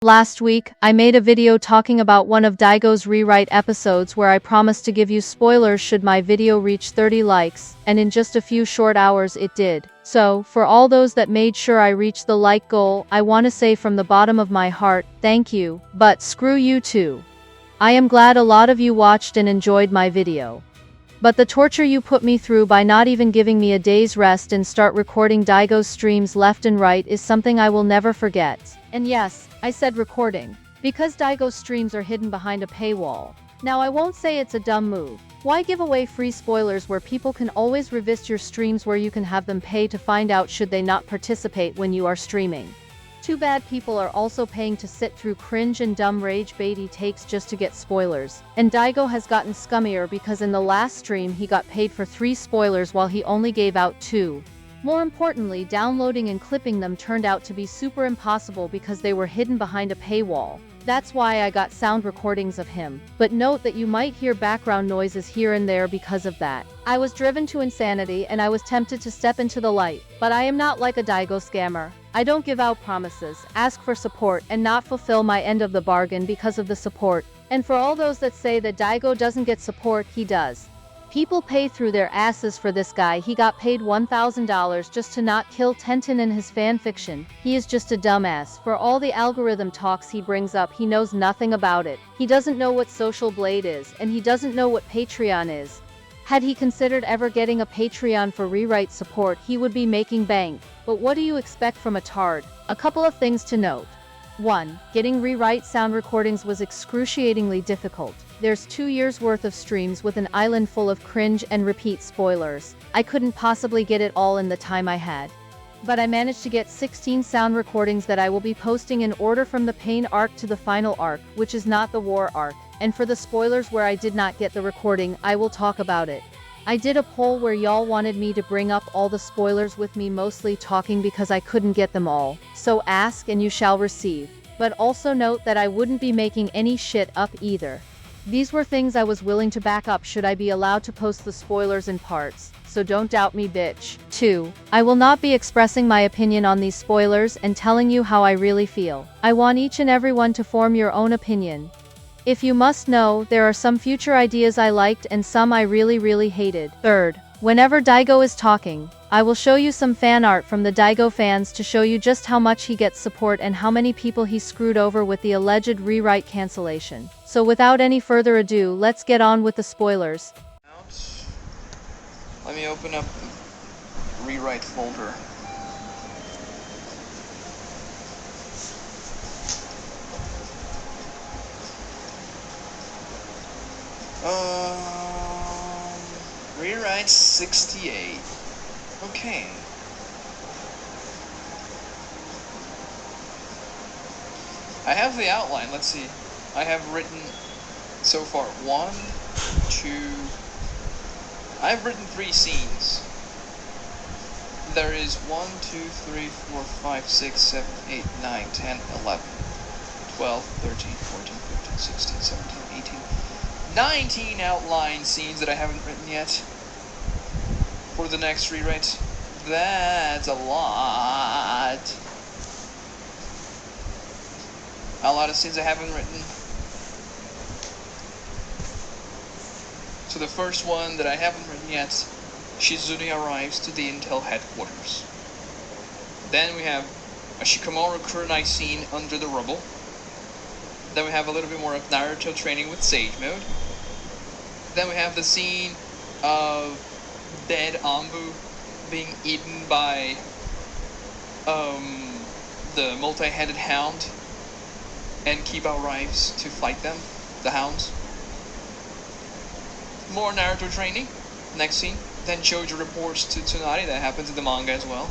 Last week, I made a video talking about one of Dygo's rewrite episodes where I promised to give you spoilers should my video reach 30 likes, and in just a few short hours it did. So, for all those that made sure I reached the like goal, I want to say from the bottom of my heart, thank you, but screw you too. I am glad a lot of you watched and enjoyed my video. But the torture you put me through by not even giving me a day's rest and start recording Dygo's streams left and right is something I will never forget. And yes, I said recording, because Dygo's streams are hidden behind a paywall. Now I won't say it's a dumb move. Why give away free spoilers where people can always revisit your streams where you can have them pay to find out should they not participate when you are streaming? Too bad people are also paying to sit through cringe and dumb rage baity takes just to get spoilers. And Dygo has gotten scummier because in the last stream he got paid for 3 spoilers while he only gave out 2. More importantly, downloading and clipping them turned out to be super impossible because they were hidden behind a paywall. That's why I got sound recordings of him. But note that you might hear background noises here and there because of that. I was driven to insanity and I was tempted to step into the light. But I am not like a Dygo scammer. I don't give out promises, ask for support, and not fulfill my end of the bargain because of the support. And for all those that say that Dygo doesn't get support, he does. People pay through their asses for this guy. He got paid $1,000 just to not kill Tenten in his fanfiction. He is just a dumbass. For all the algorithm talks he brings up, he knows nothing about it. He doesn't know what Social Blade is, and he doesn't know what Patreon is. Had he considered ever getting a Patreon for rewrite support, he would be making bank. But what do you expect from a tard? A couple of things to note. 1. Getting rewrite sound recordings was excruciatingly difficult. There's 2 years worth of streams with an island full of cringe and repeat spoilers. I couldn't possibly get it all in the time I had. But I managed to get 16 sound recordings that I will be posting in order from the pain arc to the final arc, which is not the war arc. And for the spoilers where I did not get the recording, I will talk about it. I did a poll where y'all wanted me to bring up all the spoilers with me mostly talking because I couldn't get them all. So ask and you shall receive. But also note that I wouldn't be making any shit up either. These were things I was willing to back up should I be allowed to post the spoilers in parts. So don't doubt me, bitch. 2. I will not be expressing my opinion on these spoilers and telling you how I really feel. I want each and everyone to form your own opinion. If you must know, there are some future ideas I liked and some I really hated. 3rd. Whenever Dygo is talking, I will show you some fan art from the Dygo fans to show you just how much he gets support and how many people he screwed over with the alleged rewrite cancellation. So without any further ado, let's get on with the spoilers. Let me open up the rewrite folder. Rewrite 68. Okay. I have the outline. Let's see. I have written so far 1, 2. I've written 3 scenes. There is 1, 2, 3, 4, 5, 6, 7, 8, 9, 10, 11, 12, 13, 14, 15, 16, 17, 18, 19 outline scenes that I haven't written yet for the next rewrite. That's a lot. A lot of scenes I haven't written. So the first one that I haven't written yet, Shizune arrives to the Intel headquarters. Then we have a Shikamaru Kurenai scene under the rubble. Then we have a little bit more of Naruto training with Sage Mode. Then we have the scene of dead Anbu being eaten by the multi-headed hound, and Kiba arrives to fight them, the hounds. More Naruto training, next scene. Then Choji reports to Tsunade, that happens in the manga as well.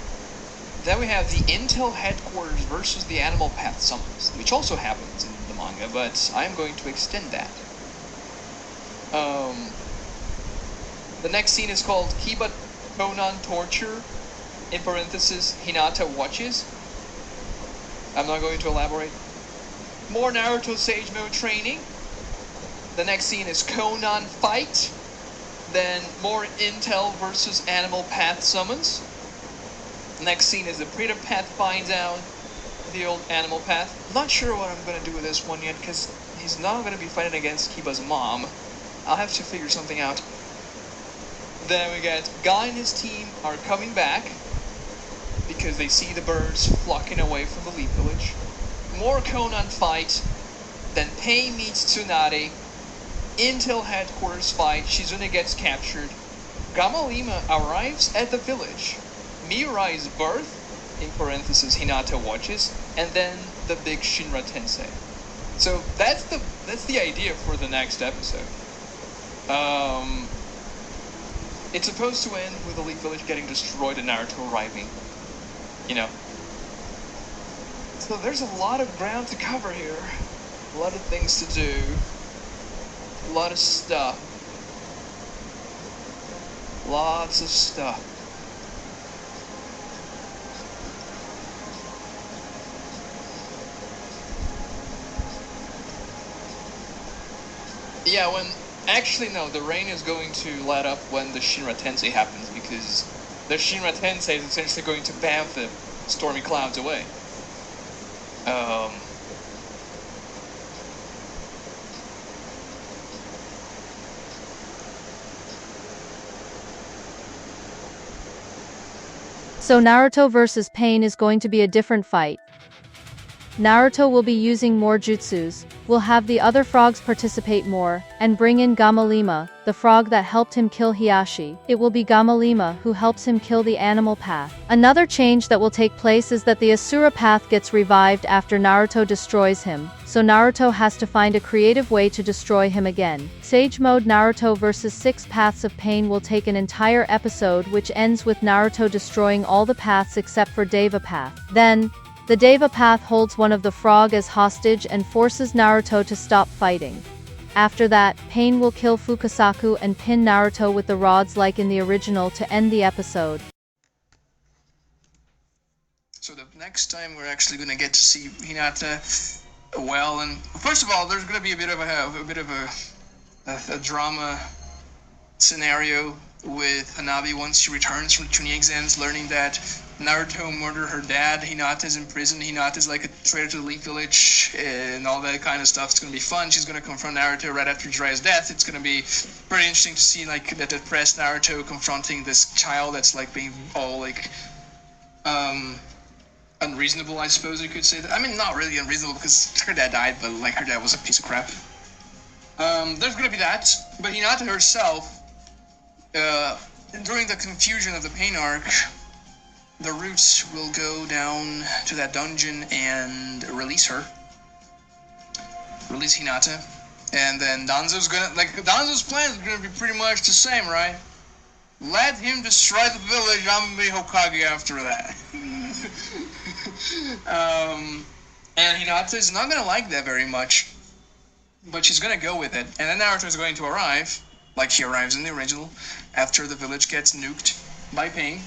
Then we have the Intel headquarters versus the Animal Path summons, which also happens in the manga, but I'm going to extend that. The next scene is called Kiba Konan Torture, in parenthesis, Hinata watches. I'm not going to elaborate. More Naruto Sage Mode training. The next scene is Konan fight. Then more Intel versus Animal Path summons. Next scene is the Preta Path finds out the the old animal path. Not sure what I'm gonna do with this one yet, because he's not gonna be fighting against Kiba's mom. I'll have to figure something out. Then we get Guy and his team are coming back, because they see the birds flocking away from the Leaf Village. More Conan fight. Then Pain meets Tsunade. Intel headquarters fight. Shizune gets captured. Gamalima arrives at the village. Mirai's birth, in parentheses Hinata watches, and then the big Shinra Tensei. So that's the idea for the next episode. It's supposed to end with the Leaf Village getting destroyed and Naruto arriving. You know. So there's a lot of ground to cover here. A lot of things to do. A lot of stuff. Lots of stuff. Yeah, actually no, the rain is going to let up when the Shinra Tensei happens, because the Shinra Tensei is essentially going to bath the stormy clouds away. So Naruto versus Pain is going to be a different fight. Naruto will be using more jutsus, will have the other frogs participate more, and bring in Gamalima, the frog that helped him kill Hiashi. It will be Gamalima who helps him kill the animal path. Another change that will take place is that the Asura path gets revived after Naruto destroys him, so Naruto has to find a creative way to destroy him again. Sage Mode Naruto vs 6 Paths of Pain will take an entire episode, which ends with Naruto destroying all the paths except for Deva Path. Then, the Deva Path holds one of the frog as hostage and forces Naruto to stop fighting. After that, Pain will kill Fukasaku and pin Naruto with the rods like in the original to end the episode. So the next time we're actually going to get to see Hinata well, and first of all, there's going to be a bit of a drama scenario with Hanabi once she returns from tuning exams, learning that Naruto murdered her dad, Hinata's in prison, Hinata's like a traitor to the Leaf Village, and all that kind of stuff. It's going to be fun. She's going to confront Naruto right after Jiraiya's death. It's going to be very interesting to see like that depressed Naruto confronting this child that's like being all like unreasonable, I suppose you could say that. I mean, not really unreasonable because her dad died, but like her dad was a piece of crap. There's going to be that, but Hinata herself, during the confusion of the Pain arc, the Roots will go down to that dungeon and release her. Release Hinata. And then Danzo's plan is gonna be pretty much the same, right? Let him destroy the village, I'm gonna be Hokage after that. And Hinata is not gonna like that very much, but she's gonna go with it. And then Naruto is going to arrive, like he arrives in the original, after the village gets nuked by Pain.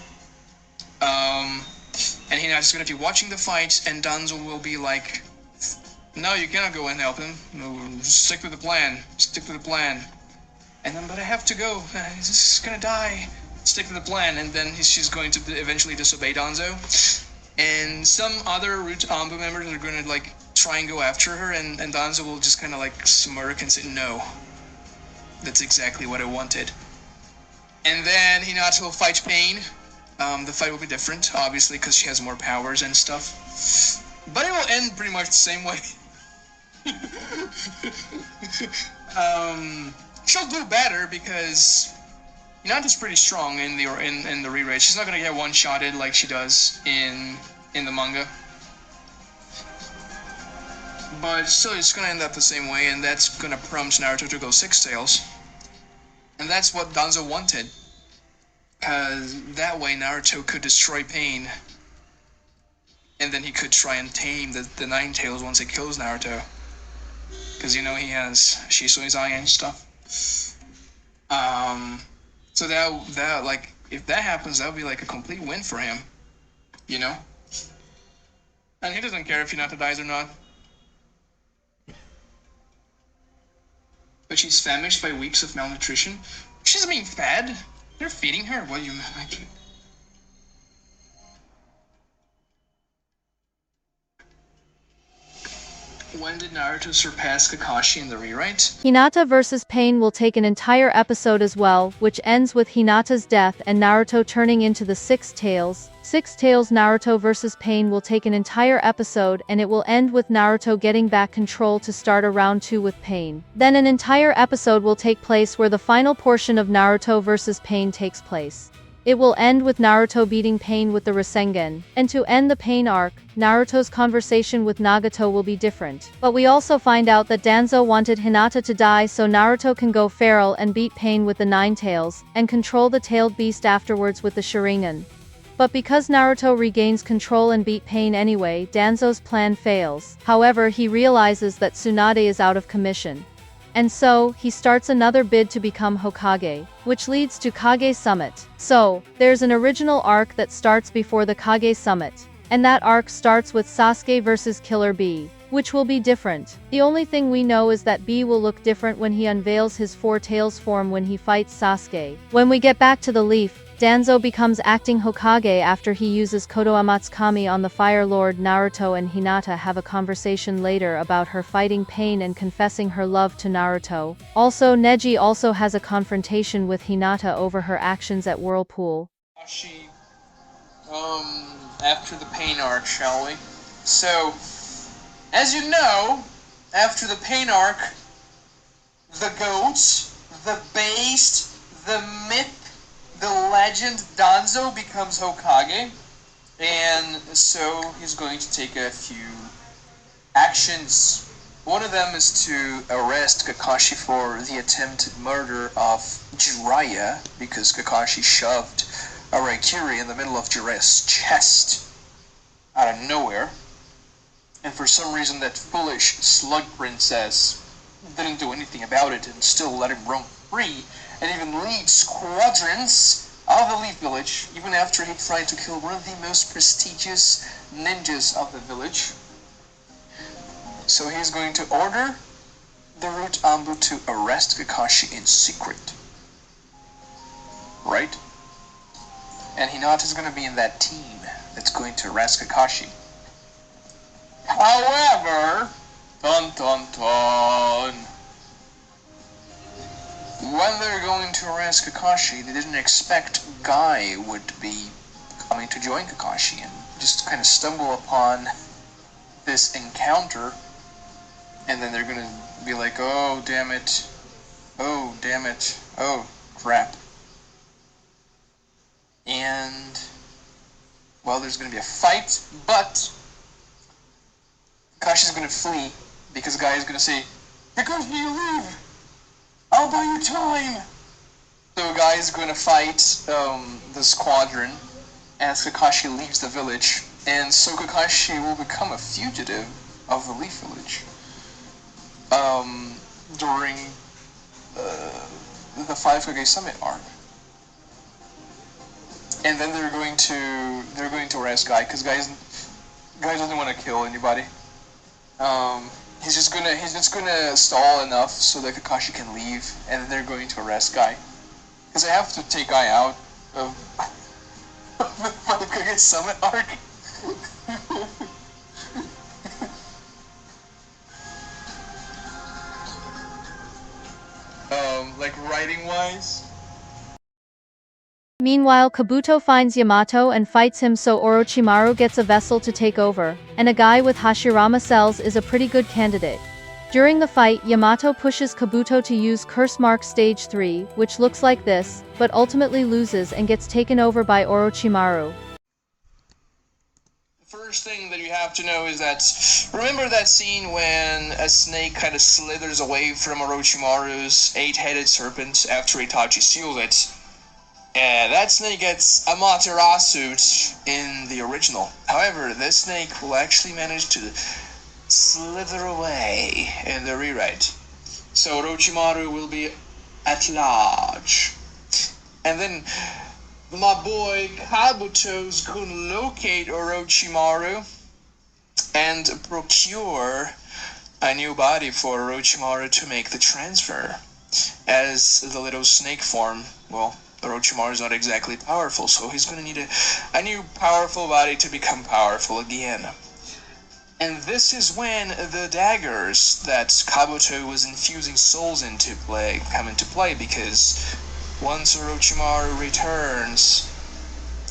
And Hinata's gonna be watching the fight, and Danzo will be like, no, you cannot go and help him. No, stick to the plan. Stick to the plan. And then, but I have to go. He's just gonna die. Stick to the plan. And then she's going to eventually disobey Danzo. And some other Root Ambu members are gonna like try and go after her, and Danzo will just kind of like smirk and say, no. That's exactly what I wanted. And then Hinata will fight Pain. The fight will be different, obviously, because she has more powers and stuff. But it will end pretty much the same way. She'll do better because Hinata's pretty strong in the re-raid. She's not gonna get one-shotted like she does in the manga. But still, it's gonna end up the same way, and that's gonna prompt Naruto to go Six Tails. And that's what Danzo wanted. Because that way Naruto could destroy Pain. And then he could try and tame the Nine Tails once it kills Naruto. Because, you know, he has Shisui's eye and stuff. So that, like, if that happens, that would be, like, a complete win for him. You know? And he doesn't care if Hinata dies or not. But she's famished by weeks of malnutrition. She's being fed. They're feeding her. What do you like? When did Naruto surpass Kakashi in the rewrite? Hinata vs. Pain will take an entire episode as well, which ends with Hinata's death and Naruto turning into the Six Tails. Six Tails Naruto vs. Pain will take an entire episode and it will end with Naruto getting back control to start a round 2 with Pain. Then an entire episode will take place where the final portion of Naruto vs. Pain takes place. It will end with Naruto beating Pain with the Rasengan. And to end the Pain arc, Naruto's conversation with Nagato will be different. But we also find out that Danzo wanted Hinata to die so Naruto can go feral and beat Pain with the Nine Tails, and control the tailed beast afterwards with the Sharingan. But because Naruto regains control and beat Pain anyway, Danzo's plan fails. However, he realizes that Tsunade is out of commission. And so, he starts another bid to become Hokage, which leads to Kage Summit. So, there's an original arc that starts before the Kage Summit. And that arc starts with Sasuke vs Killer Bee, which will be different. The only thing we know is that Bee will look different when he unveils his Four Tails form when he fights Sasuke. When we get back to the Leaf, Danzo becomes acting Hokage after he uses Kodoamatsu Kami on the Fire Lord. Naruto and Hinata have a conversation later about her fighting Pain and confessing her love to Naruto. Also, Neji also has a confrontation with Hinata over her actions at Whirlpool. After the Pain arc, shall we? So, as you know, after the Pain arc, the goat, the beast, the myth, the legend Danzo becomes Hokage, and so he's going to take a few actions. One of them is to arrest Kakashi for the attempted murder of Jiraiya, because Kakashi shoved a Raikiri in the middle of Jiraiya's chest out of nowhere. And for some reason that foolish slug princess didn't do anything about it and still let him roam free, and even lead squadrons of the Leaf Village, even after he tried to kill one of the most prestigious ninjas of the village. So he's going to order the Root Anbu to arrest Kakashi in secret. Right? And Hinata's going to be in that team that's going to arrest Kakashi. However, dun dun dun, when they're going to arrest Kakashi, they didn't expect Guy would be coming to join Kakashi and just kind of stumble upon this encounter, and then they're gonna be like, oh damn it, oh damn it, oh crap. And, well, there's gonna be a fight, but Kakashi's gonna flee because Guy is gonna say, Kakashi, you leave! I'll buy you time! So Guy is going to fight the squadron as Kakashi leaves the village, and so Kakashi will become a fugitive of the Leaf Village during the 5 Kage Summit arc. And then they're going to arrest Guy because Guy doesn't want to kill anybody. He's just gonna stall enough so that Kakashi can leave, and then they're going to arrest Guy. Because they have to take Guy out of the 5 Kage Summit arc. Like writing wise. Meanwhile, Kabuto finds Yamato and fights him, so Orochimaru gets a vessel to take over, and a guy with Hashirama cells is a pretty good candidate. During the fight, Yamato pushes Kabuto to use Curse Mark Stage 3, which looks like this, but ultimately loses and gets taken over by Orochimaru. The first thing that you have to know is that, remember that scene when a snake kind of slithers away from Orochimaru's 8-headed serpent after Itachi seals it? That snake gets Amaterasu in the original. However, this snake will actually manage to slither away in the rewrite. So Orochimaru will be at large. And then my boy Kabuto's gonna locate Orochimaru and procure a new body for Orochimaru to make the transfer. As the little snake form, well, Orochimaru is not exactly powerful, so he's gonna need a new powerful body to become powerful again. And this is when the daggers that Kabuto was infusing souls into come into play, because once Orochimaru returns,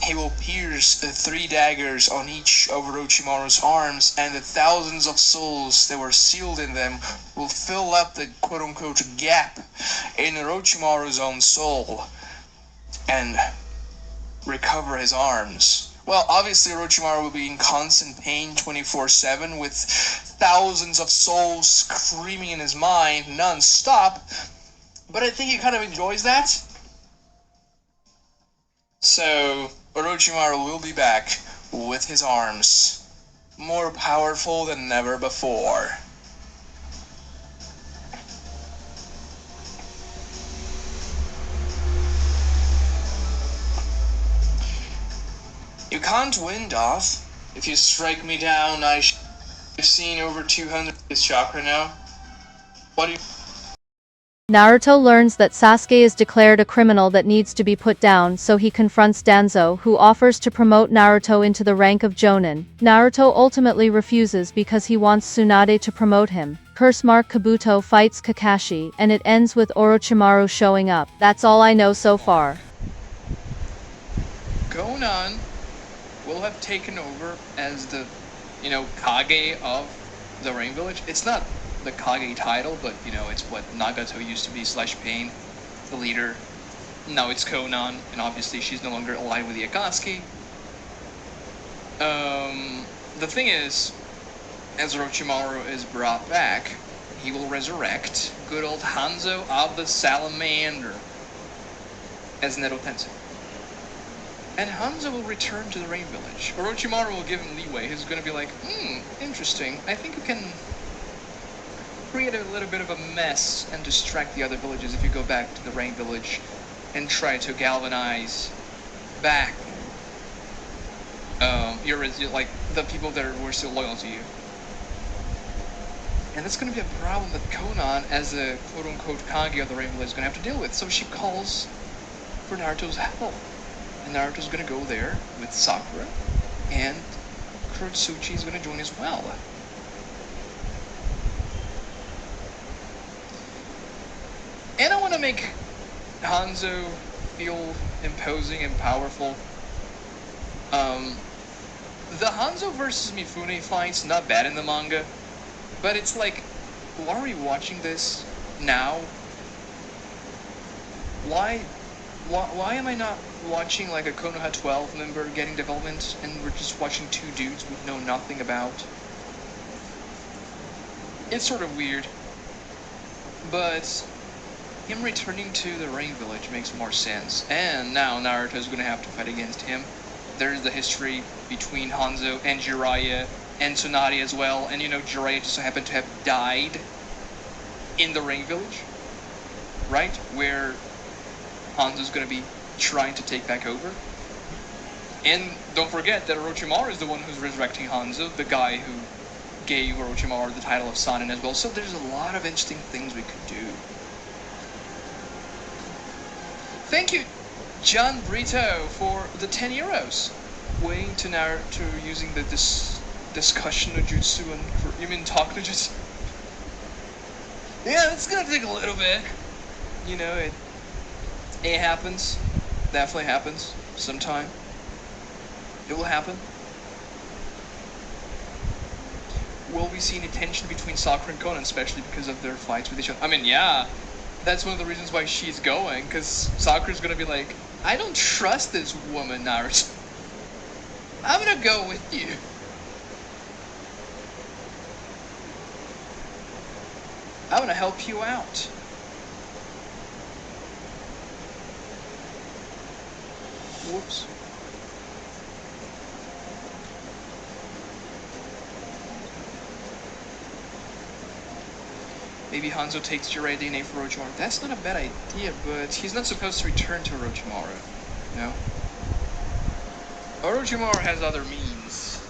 he will pierce the 3 daggers on each of Orochimaru's arms, and the thousands of souls that were sealed in them will fill up the quote-unquote gap in Orochimaru's own soul and recover his arms. Well, obviously Orochimaru will be in constant pain 24/7 with thousands of souls screaming in his mind non-stop, but I think he kind of enjoys that. So, Orochimaru will be back with his arms, more powerful than ever before. You can't win, Doth. If you strike me down, I've seen over 200 his chakra now. What do you... Naruto learns that Sasuke is declared a criminal that needs to be put down, so he confronts Danzo, who offers to promote Naruto into the rank of Jonin. Naruto ultimately refuses because he wants Tsunade to promote him. Curse mark Kabuto fights Kakashi, and it ends with Orochimaru showing up. That's all I know so far. Konan will have taken over as the, Kage of the Rain Village. It's not the Kage title, but, it's what Nagato used to be / Pain, the leader. Now it's Konan, and obviously she's no longer aligned with the Akatsuki. The thing is, as Orochimaru is brought back, he will resurrect good old Hanzo of the Salamander as Neto Tensei. And Hanzo will return to the Rain Village. Orochimaru will give him leeway. He's going to be like, interesting. I think you can create a little bit of a mess and distract the other villages if you go back to the Rain Village and try to galvanize back the people that were still loyal to you. And that's going to be a problem that Konan, as a quote-unquote Kage of the Rain Village, is going to have to deal with. So she calls for Naruto's help. And Naruto's going to go there with Sakura, and Kurotsuchi is going to join as well. And I want to make Hanzo feel imposing and powerful. The Hanzo versus Mifune fight's not bad in the manga, but it's like, why are we watching this now? Why am I not watching like a Konoha 12 member getting development, and we're just watching 2 dudes we know nothing about? It's sort of weird, but him returning to the Rain Village makes more sense, and now Naruto's gonna have to fight against him. There's the history between Hanzo and Jiraiya and Tsunade as well, and Jiraiya just so happened to have died in the Rain Village, right? Where Hanzo's gonna be trying to take back over. And don't forget that Orochimaru is the one who's resurrecting Hanzo, the guy who gave Orochimaru the title of Sanin as well. So there's a lot of interesting things we could do. Thank you, John Brito, for the 10 euros. Waiting to Naruto using the discussion no jutsu and you mean talk no jutsu? Yeah, it's gonna take a little bit. It happens. Definitely happens. Sometime. It will happen. Will we see any tension between Sakura and Konan, especially because of their fights with each other? I mean, yeah. That's one of the reasons why she's going, because Sakura's gonna be like, I don't trust this woman, Naruto. I'm gonna go with you. I'm gonna help you out. Whoops. Maybe Hanzo takes Jiraiya DNA for Orochimaru. That's not a bad idea, but he's not supposed to return to Orochimaru. No? Orochimaru has other means.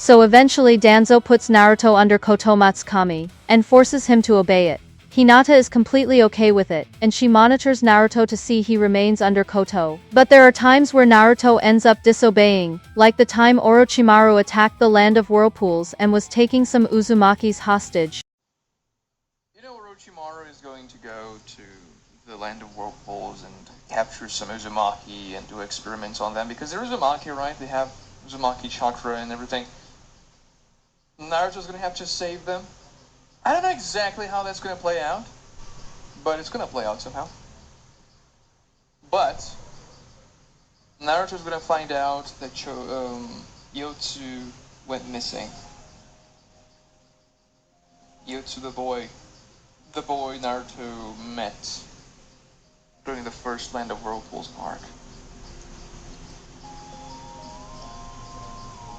So eventually Danzo puts Naruto under Kotomatsu Kami, and forces him to obey it. Hinata is completely okay with it, and she monitors Naruto to see he remains under Koto. But there are times where Naruto ends up disobeying, like the time Orochimaru attacked the Land of Whirlpools and was taking some Uzumaki's hostage. You know, Orochimaru is going to go to the Land of Whirlpools and capture some Uzumaki and do experiments on them, because they're Uzumaki, right? They have Uzumaki chakra and everything. Naruto's gonna have to save them. I don't know exactly how that's gonna play out, but it's gonna play out somehow. But Naruto's gonna find out that Yotsu went missing. Yotsu, the boy Naruto met during the first Land of Whirlpools arc.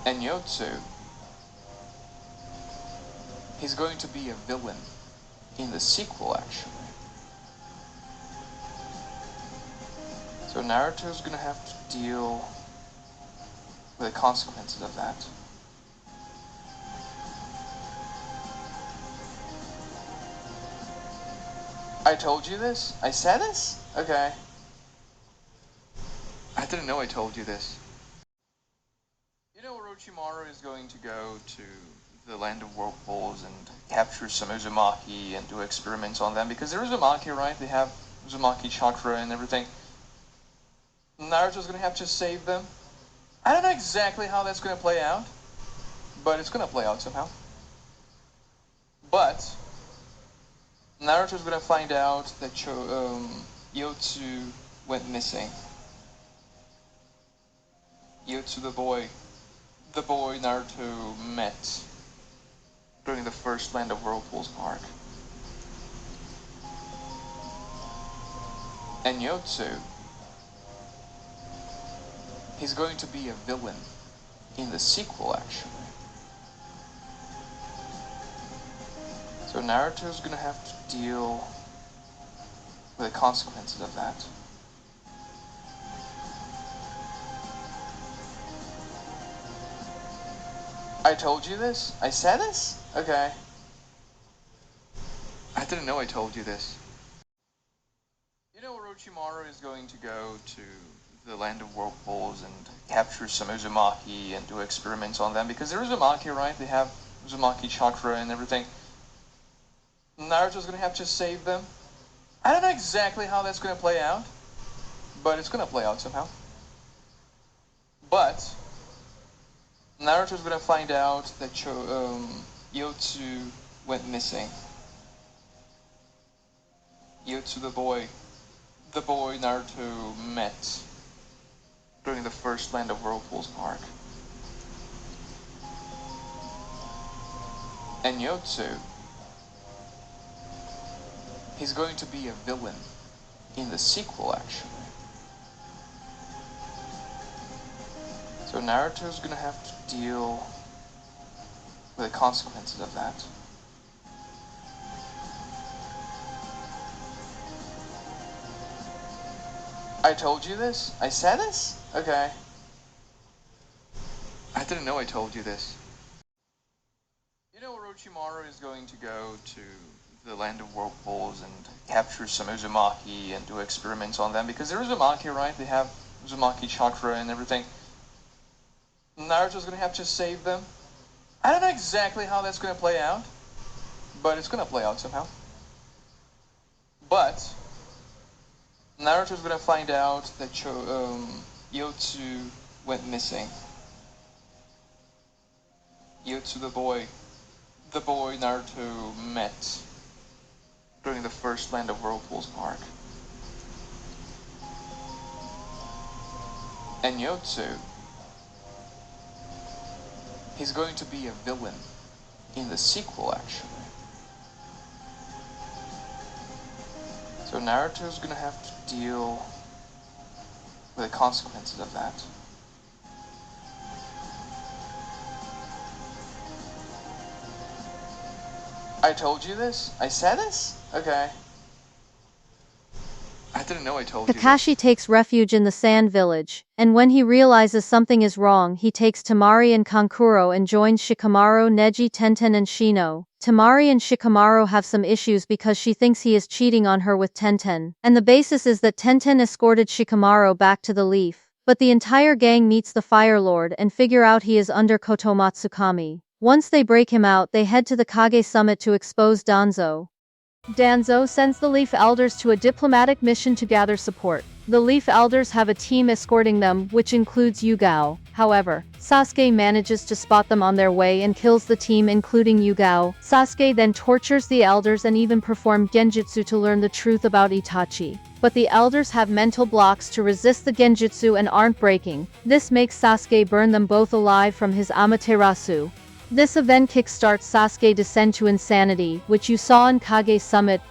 And Yotsu, he's going to be a villain in the sequel, actually. So Naruto's gonna have to deal with the consequences of that. I told you this? I said this? Okay. I didn't know I told you this. You know, Orochimaru is going to go to the Land of Whirlpools and capture some Uzumaki and do experiments on them, because they're Uzumaki, right? They have Uzumaki chakra and everything. Naruto's gonna have to save them. I don't know exactly how that's gonna play out, but it's gonna play out somehow. But Naruto's gonna find out that Yotsu went missing. Yotsu, the boy Naruto met during the first Land of Whirlpools arc. And Yotsu, he's going to be a villain in the sequel, actually. So Naruto's gonna have to deal with the consequences of that. I told you this? I said this? Okay. I didn't know I told you this. You know, Orochimaru is going to go to the Land of Whirlpools and capture some Uzumaki and do experiments on them, because they're Uzumaki, right? They have Uzumaki chakra and everything. Naruto's gonna have to save them. I don't know exactly how that's gonna play out, but it's gonna play out somehow. But Naruto's gonna find out that Yotsu went missing. Yotsu, the boy Naruto met during the first Land of Whirlpools arc. And Yotsu, he's going to be a villain in the sequel, actually. So Naruto's gonna have to deal with the consequences of that. I told you this? I said this? Okay. I didn't know I told you this. You know, Orochimaru is going to go to the Land of Whirlpools and capture some Uzumaki and do experiments on them, because they're Uzumaki, right? They have Uzumaki chakra and everything. Naruto's gonna have to save them. I don't know exactly how that's gonna play out, but it's gonna play out somehow. But Naruto's gonna find out that Yotsu went missing. Yotsu, the boy Naruto met during the first Land of Whirlpools arc. And Yotsu, he's going to be a villain in the sequel, actually. So Naruto's gonna have to deal with the consequences of that. I told you this? I said this? Okay. I didn't know I told you this. Kakashi takes refuge in the sand village, and when he realizes something is wrong he takes Temari and Kankuro and joins Shikamaru, Neji, Tenten and Shino. Temari and Shikamaru have some issues because she thinks he is cheating on her with Tenten, and the basis is that Tenten escorted Shikamaru back to the Leaf. But the entire gang meets the Fire Lord and figure out he is under Koto Matsukami. Once they break him out, they head to the Kage summit to expose Danzo. Danzo sends the Leaf Elders to a diplomatic mission to gather support. The Leaf Elders have a team escorting them, which includes Yugao. However, Sasuke manages to spot them on their way and kills the team including Yugao. Sasuke then tortures the Elders and even performed genjutsu to learn the truth about Itachi. But the Elders have mental blocks to resist the genjutsu and aren't breaking. This makes Sasuke burn them both alive from his Amaterasu. This event kickstarts Sasuke descent to insanity, which you saw in Kage Summit.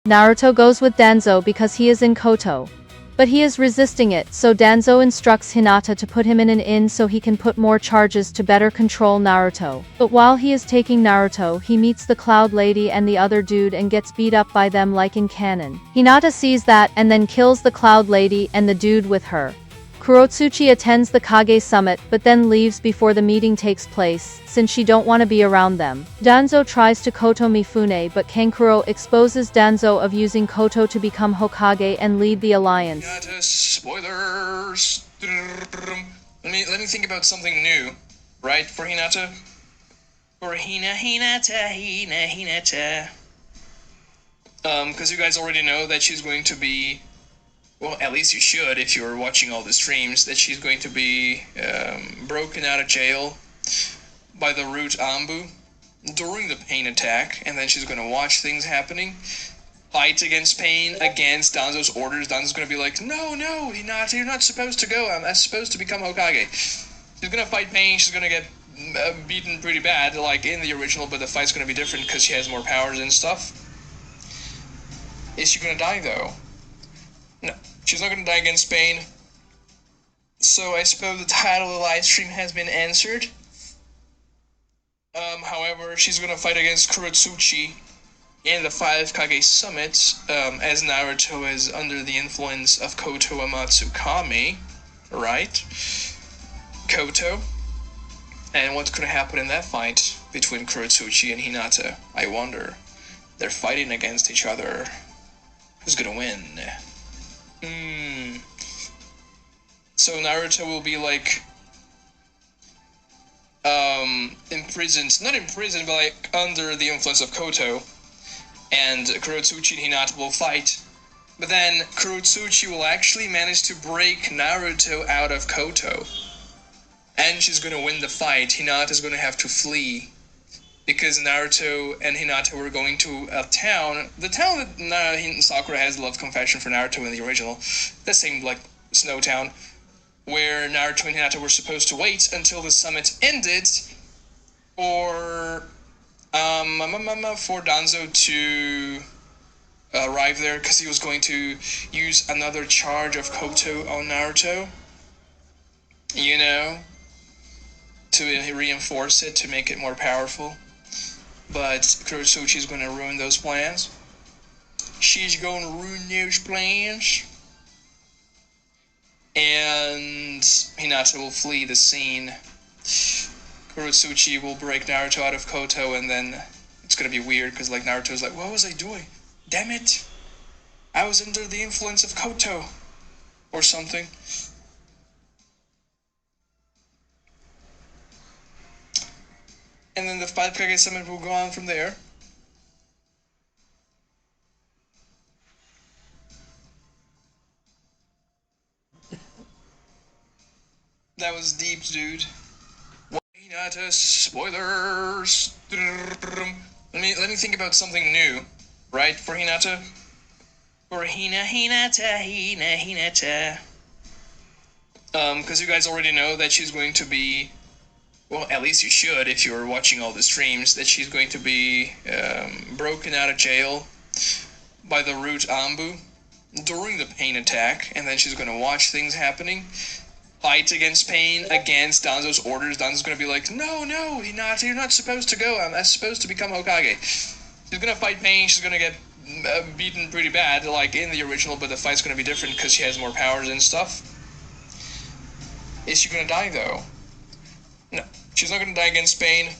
Naruto goes with Danzo because he is in Koto. But he is resisting it, so Danzo instructs Hinata to put him in an inn so he can put more charges to better control Naruto. But while he is taking Naruto, he meets the Cloud Lady and the other dude and gets beat up by them like in canon. Hinata sees that and then kills the Cloud Lady and the dude with her. Kurotsuchi attends the Kage summit but then leaves before the meeting takes place, since she don't want to be around them. Danzo tries to Koto Mifune but Kankuro exposes Danzo of using Koto to become Hokage and lead the alliance. Spoilers! Let me think about something new, right, for Hinata? For Hinata. Because you guys already know that she's going to be, well, at least you should if you're watching all the streams, that she's going to be broken out of jail by the Root Anbu during the Pain attack, and then she's going to watch things happening, fight against Pain, against Danzo's orders. Danzo's going to be like, no, Hinata, you're not supposed to go, I'm supposed to become Hokage. She's going to fight Pain, she's going to get beaten pretty bad, like in the original, but the fight's going to be different because she has more powers and stuff. Is she going to die, though? No, she's not going to die against Pain. So I suppose the title of the live stream has been answered. However, she's going to fight against Kurotsuchi in the 5 Kage summits, as Naruto is under the influence of Koto Matsukami, right? Koto. And what could happen in that fight between Kurotsuchi and Hinata? I wonder. They're fighting against each other. Who's gonna win? So Naruto will be like, imprisoned, not imprisoned, but like under the influence of Koto, and Kurotsuchi and Hinata will fight. But then Kurotsuchi will actually manage to break Naruto out of Koto, and she's gonna win the fight. Hinata's gonna have to flee, because Naruto and Hinata were going to a town, the town that Sakura has a love confession for Naruto in the original, that same, like, snow town, where Naruto and Hinata were supposed to wait until the summit ended for Danzo to arrive there, because he was going to use another charge of Koto on Naruto, you know, to reinforce it, to make it more powerful. But Kurotsuchi is going to ruin those plans. She's going to ruin those plans. And Hinata will flee the scene. Kurotsuchi will break Naruto out of Koto, and then it's going to be weird, because like Naruto's like, what was I doing? Damn it! I was under the influence of Koto. Or something. And then the 5 Kage summit will go on from there. That was deep, dude. Hinata, spoilers. Let me think about something new, right, for Hinata? For Hinata. Because you guys already know that she's going to be, well, at least you should if you're watching all the streams, that she's going to be broken out of jail by the Root Anbu during the Pain attack, and then she's going to watch things happening, fight against Pain, against Danzo's orders. Danzo's going to be like, no, Hinata, you're not supposed to go, I'm supposed to become Hokage. She's going to fight Pain, she's going to get beaten pretty bad, like in the original, but the fight's going to be different because she has more powers and stuff. Is she going to die, though? No, she's not going to die against Pain.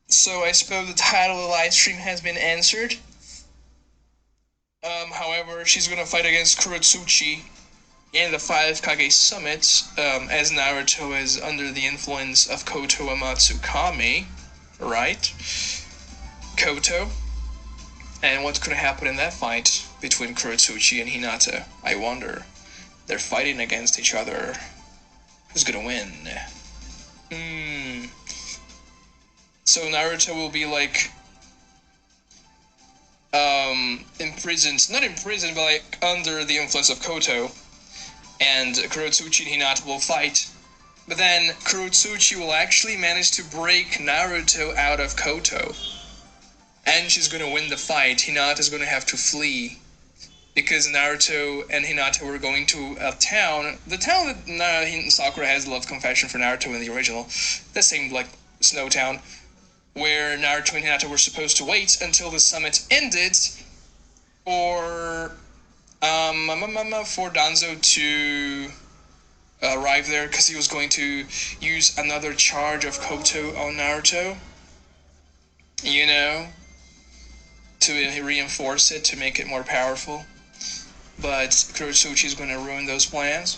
So I suppose the title of the live stream has been answered. However, she's gonna fight against Kurotsuchi in the 5 Kage Summit, as Naruto is under the influence of Koto Amatsukami, right? Koto. And what could happen in that fight between Kurotsuchi and Hinata? I wonder. They're fighting against each other. Who's gonna win? So Naruto will be like, imprisoned, not imprisoned, but like under the influence of Koto, and Kurotsuchi and Hinata will fight. But then Kurotsuchi will actually manage to break Naruto out of Koto, and she's gonna win the fight. Hinata's gonna have to flee, because Naruto and Hinata were going to a town, the town that Sakura has love confession for Naruto in the original, that same like snow town, where Naruto and Hinata were supposed to wait until the summit ended for Danzo to arrive there, because he was going to use another charge of Koto on Naruto, you know, to reinforce it, to make it more powerful. But Kurotsuchi's going to ruin those plans.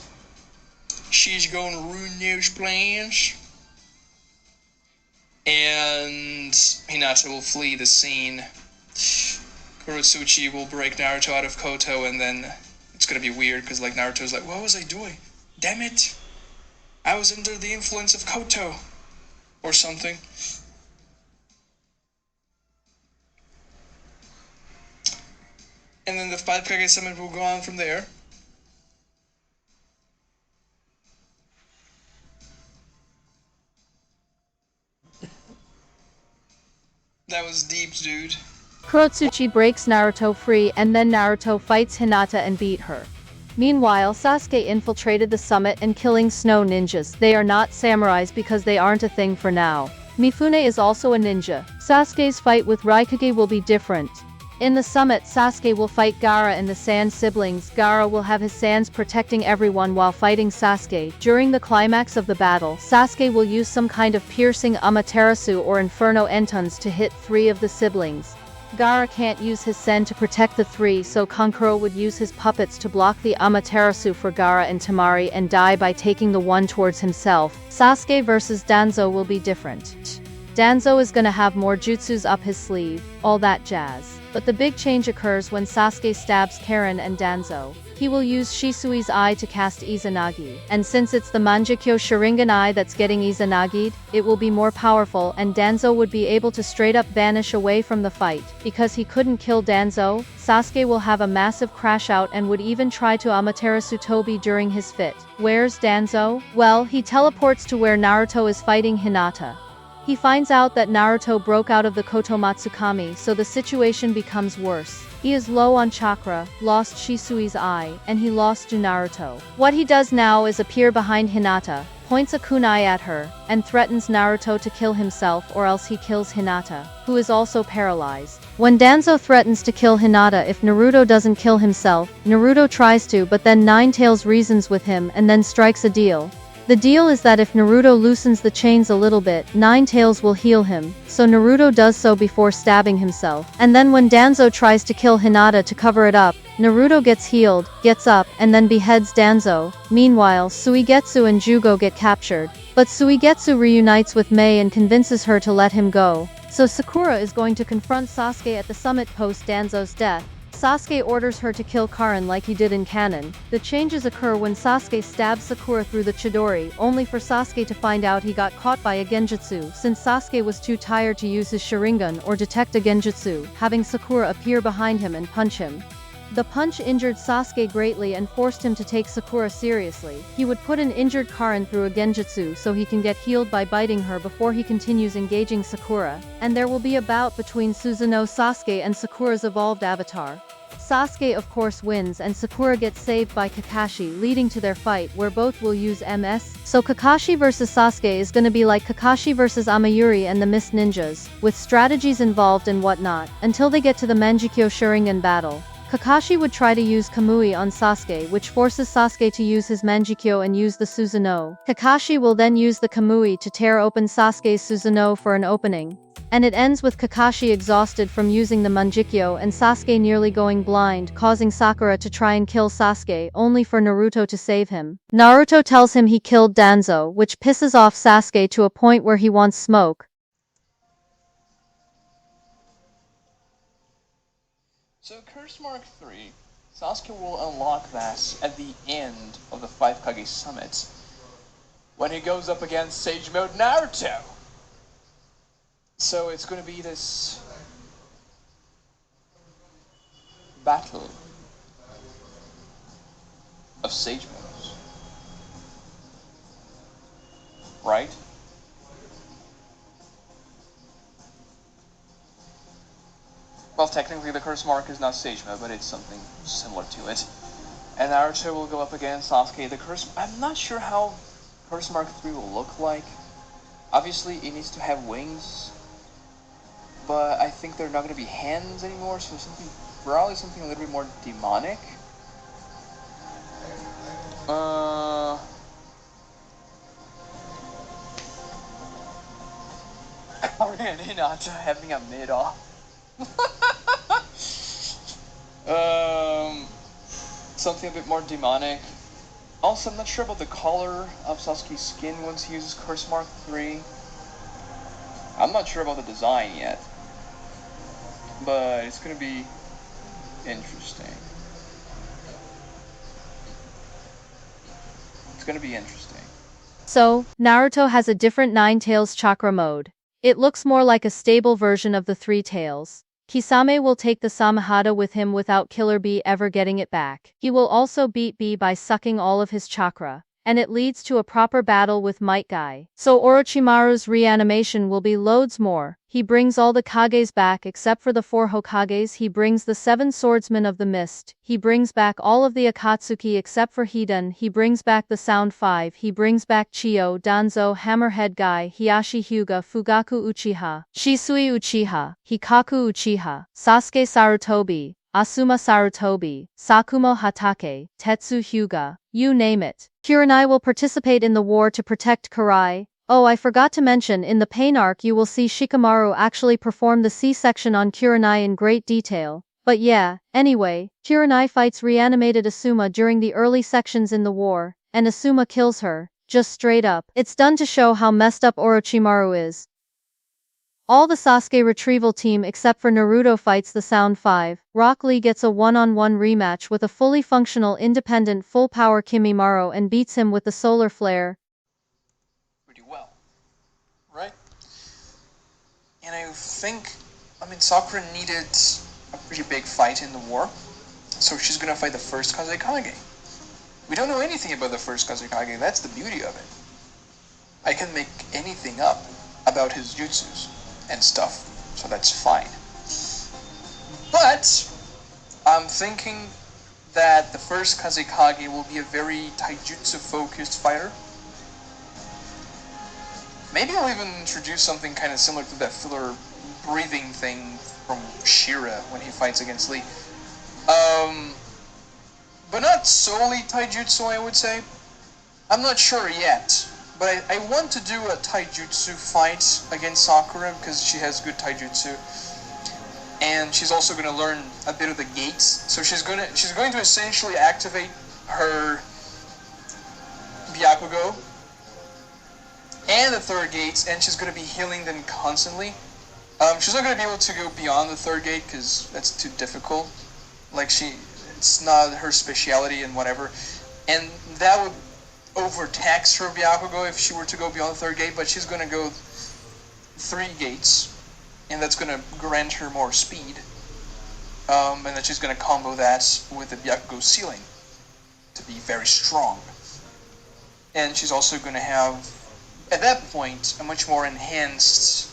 She's going to ruin those plans. And Hinata will flee the scene. Kurotsuchi will break Naruto out of Koto, and then it's gonna be weird, because like Naruto's like, what was I doing? Damn it! I was under the influence of Koto! Or something. And then the 5 Kage Summit will go on from there. That was deep, dude. Kurotsuchi breaks Naruto free, and then Naruto fights Hinata and beat her. Meanwhile, Sasuke infiltrated the summit and killing snow ninjas. They are not samurais because they aren't a thing for now. Mifune is also a ninja. Sasuke's fight with Raikage will be different. In the summit, Sasuke will fight Gaara and the Sand siblings. Gaara will have his sands protecting everyone while fighting Sasuke. During the climax of the battle, Sasuke will use some kind of piercing Amaterasu or Inferno Entons to hit 3 of the siblings. Gaara can't use his Sen to protect the 3, so Kankuro would use his puppets to block the Amaterasu for Gaara and Temari and die by taking the one towards himself. Sasuke versus Danzo will be different. Danzo is gonna have more jutsus up his sleeve, all that jazz. But the big change occurs when Sasuke stabs Karen and Danzo. He will use Shisui's eye to cast Izanagi, and since it's the Mangekyo Sharingan eye that's getting Izanagi'd, it will be more powerful, and Danzo would be able to straight up vanish away from the fight. Because he couldn't kill Danzo, Sasuke will have a massive crash out and would even try to Amaterasu Tobi during his fit. Where's Danzo? Well, he teleports to where Naruto is fighting Hinata. He finds out that Naruto broke out of the Koto Matsukami, so the situation becomes worse. He is low on chakra, lost Shisui's eye, and he lost to Naruto. What he does now is appear behind Hinata, points a kunai at her, and threatens Naruto to kill himself or else he kills Hinata, who is also paralyzed. When Danzo threatens to kill Hinata if Naruto doesn't kill himself, Naruto tries to, but then Ninetales reasons with him and then strikes a deal. The deal is that if Naruto loosens the chains a little bit, Ninetales will heal him, so Naruto does so before stabbing himself. And then when Danzo tries to kill Hinata to cover it up, Naruto gets healed, gets up, and then beheads Danzo. Meanwhile, Suigetsu and Jugo get captured. But Suigetsu reunites with Mei and convinces her to let him go. So Sakura is going to confront Sasuke at the summit post Danzo's death. Sasuke orders her to kill Karin like he did in canon. The changes occur when Sasuke stabs Sakura through the Chidori, only for Sasuke to find out he got caught by a genjutsu, since Sasuke was too tired to use his Sharingan or detect a genjutsu, having Sakura appear behind him and punch him. The punch injured Sasuke greatly and forced him to take Sakura seriously. He would put an injured Karin through a genjutsu so he can get healed by biting her before he continues engaging Sakura, and there will be a bout between Susanoo Sasuke and Sakura's evolved avatar. Sasuke of course wins and Sakura gets saved by Kakashi, leading to their fight where both will use MS. So Kakashi vs Sasuke is gonna be like Kakashi vs Amayuri and the Mist Ninjas, with strategies involved and whatnot, until they get to the Mangekyo Sharingan battle. Kakashi would try to use Kamui on Sasuke, which forces Sasuke to use his Mangekyo and use the Susanoo. Kakashi will then use the Kamui to tear open Sasuke's Susanoo for an opening. And it ends with Kakashi exhausted from using the Mangekyo and Sasuke nearly going blind, causing Sakura to try and kill Sasuke, only for Naruto to save him. Naruto tells him he killed Danzo, which pisses off Sasuke to a point where he wants smoke. So Curse Mark 3, Sasuke will unlock that at the end of the 5 Kage Summit, when he goes up against Sage Mode Naruto. So it's going to be this battle of Sage Modes, right? Well, technically the Curse Mark is not Sage Mode, but it's something similar to it. And Naruto will go up against Sasuke. I'm not sure how Curse Mark 3 will look like. Obviously, it needs to have wings, but I think they're not going to be hands anymore, so probably something a little bit more demonic. Already not having a mid-off. Something a bit more demonic. Also, I'm not sure about the color of Sasuke's skin once he uses Curse Mark 3. I'm not sure about the design yet, but it's gonna be interesting. It's gonna be interesting. So, Naruto has a different Nine Tails chakra mode. It looks more like a stable version of the Three Tails. Kisame will take the Samehada with him without Killer Bee ever getting it back. He will also beat Bee by sucking all of his chakra, and it leads to a proper battle with Might Guy. So Orochimaru's reanimation will be loads more. He brings all the Kages back except for the 4 Hokages. He brings the 7 Swordsmen of the Mist. He brings back all of the Akatsuki except for Hidan. He brings back the Sound 5. He brings back Chiyo, Danzo, Hammerhead Guy, Hiyashi Hyuga, Fugaku Uchiha, Shisui Uchiha, Hikaku Uchiha, Sasuke Sarutobi, Asuma Sarutobi, Sakumo Hatake, Tetsu Hyuga, you name it. Kurenai will participate in the war to protect Karai. Oh, I forgot to mention, in the Pain arc you will see Shikamaru actually perform the C-section on Kurenai in great detail. But yeah, anyway, Kurenai fights reanimated Asuma during the early sections in the war, and Asuma kills her, just straight up. It's done to show how messed up Orochimaru is. All the Sasuke retrieval team except for Naruto fights the Sound 5. Rock Lee gets a one-on-one rematch with a fully functional independent full-power Kimimaro and beats him with the solar flare. Pretty well, right? And I mean, Sakura needed a pretty big fight in the war, so she's gonna fight the first Kazekage. We don't know anything about the first Kazekage, that's the beauty of it. I can make anything up about his jutsus and stuff, so that's fine. But I'm thinking that the first Kazekage will be a very taijutsu-focused fighter. Maybe I'll even introduce something kind of similar to that filler breathing thing from Shira when he fights against Lee. But not solely taijutsu, I would say. I'm not sure yet. But I want to do a taijutsu fight against Sakura because she has good taijutsu, and she's also going to learn a bit of the gates. So she's going to essentially activate her Byakugo and the third gates, and she's going to be healing them constantly. She's not going to be able to go beyond the third gate because that's too difficult. Like it's not her speciality and whatever, and that would overtax her Byakugo if she were to go beyond the third gate, but she's going to go 3 gates, and that's going to grant her more speed, and then she's going to combo that with the Byakugo ceiling to be very strong. And she's also going to have, at that point, a much more enhanced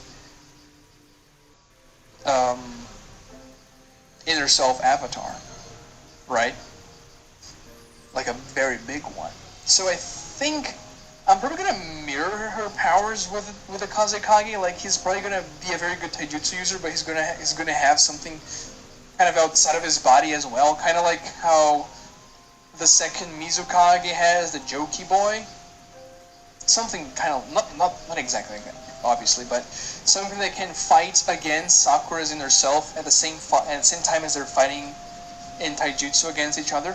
inner self avatar, right? Like a very big one. So I think I'm probably going to mirror her powers with the Kazekage. Like, he's probably going to be a very good taijutsu user, but he's going to have something kind of outside of his body as well, kind of like how the second Mizukage has the Joki Boy. Something kind of, not exactly like that, obviously, but something that can fight against Sakura's inner self at the same time as they're fighting in taijutsu against each other.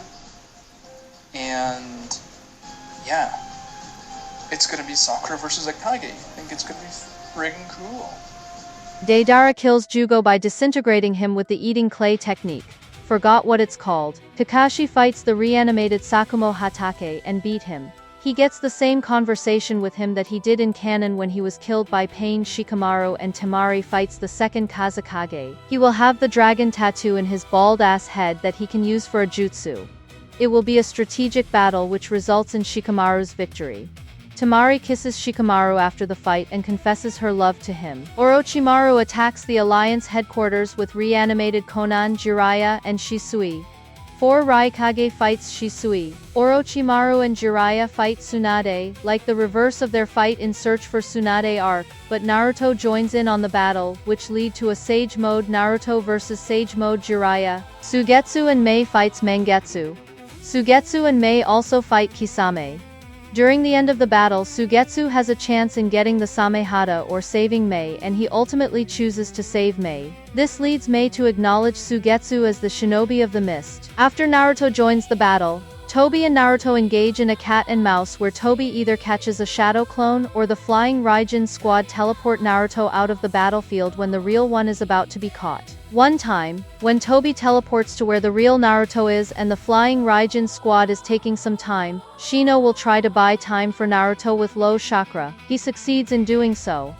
And yeah, it's gonna be Sakura versus Akage. I think it's gonna be friggin' cool. Deidara kills Jugo by disintegrating him with the eating clay technique. Forgot what it's called. Kakashi fights the reanimated Sakumo Hatake and beat him. He gets the same conversation with him that he did in canon when he was killed by Pain Shikamaru, and Temari fights the second Kazekage. He will have the dragon tattoo in his bald-ass head that he can use for a jutsu. It will be a strategic battle which results in Shikamaru's victory. Temari kisses Shikamaru after the fight and confesses her love to him. Orochimaru attacks the Alliance headquarters with reanimated Konan, Jiraiya, and Shisui. 4 Raikage fights Shisui. Orochimaru and Jiraiya fight Tsunade, like the reverse of their fight in Search for Tsunade arc, but Naruto joins in on the battle, which lead to a Sage Mode Naruto vs Sage Mode Jiraiya. Sugetsu and Mei fights Mangetsu. Sugetsu and Mei also fight Kisame. During the end of the battle, Sugetsu has a chance in getting the Samehada or saving Mei, and he ultimately chooses to save Mei. This leads Mei to acknowledge Sugetsu as the shinobi of the mist. After Naruto joins the battle, Tobi and Naruto engage in a cat and mouse where Tobi either catches a shadow clone or the flying Raijin squad teleport Naruto out of the battlefield when the real one is about to be caught. One time, when Tobi teleports to where the real Naruto is and the flying Raijin squad is taking some time, Shino will try to buy time for Naruto with low chakra. He succeeds in doing so.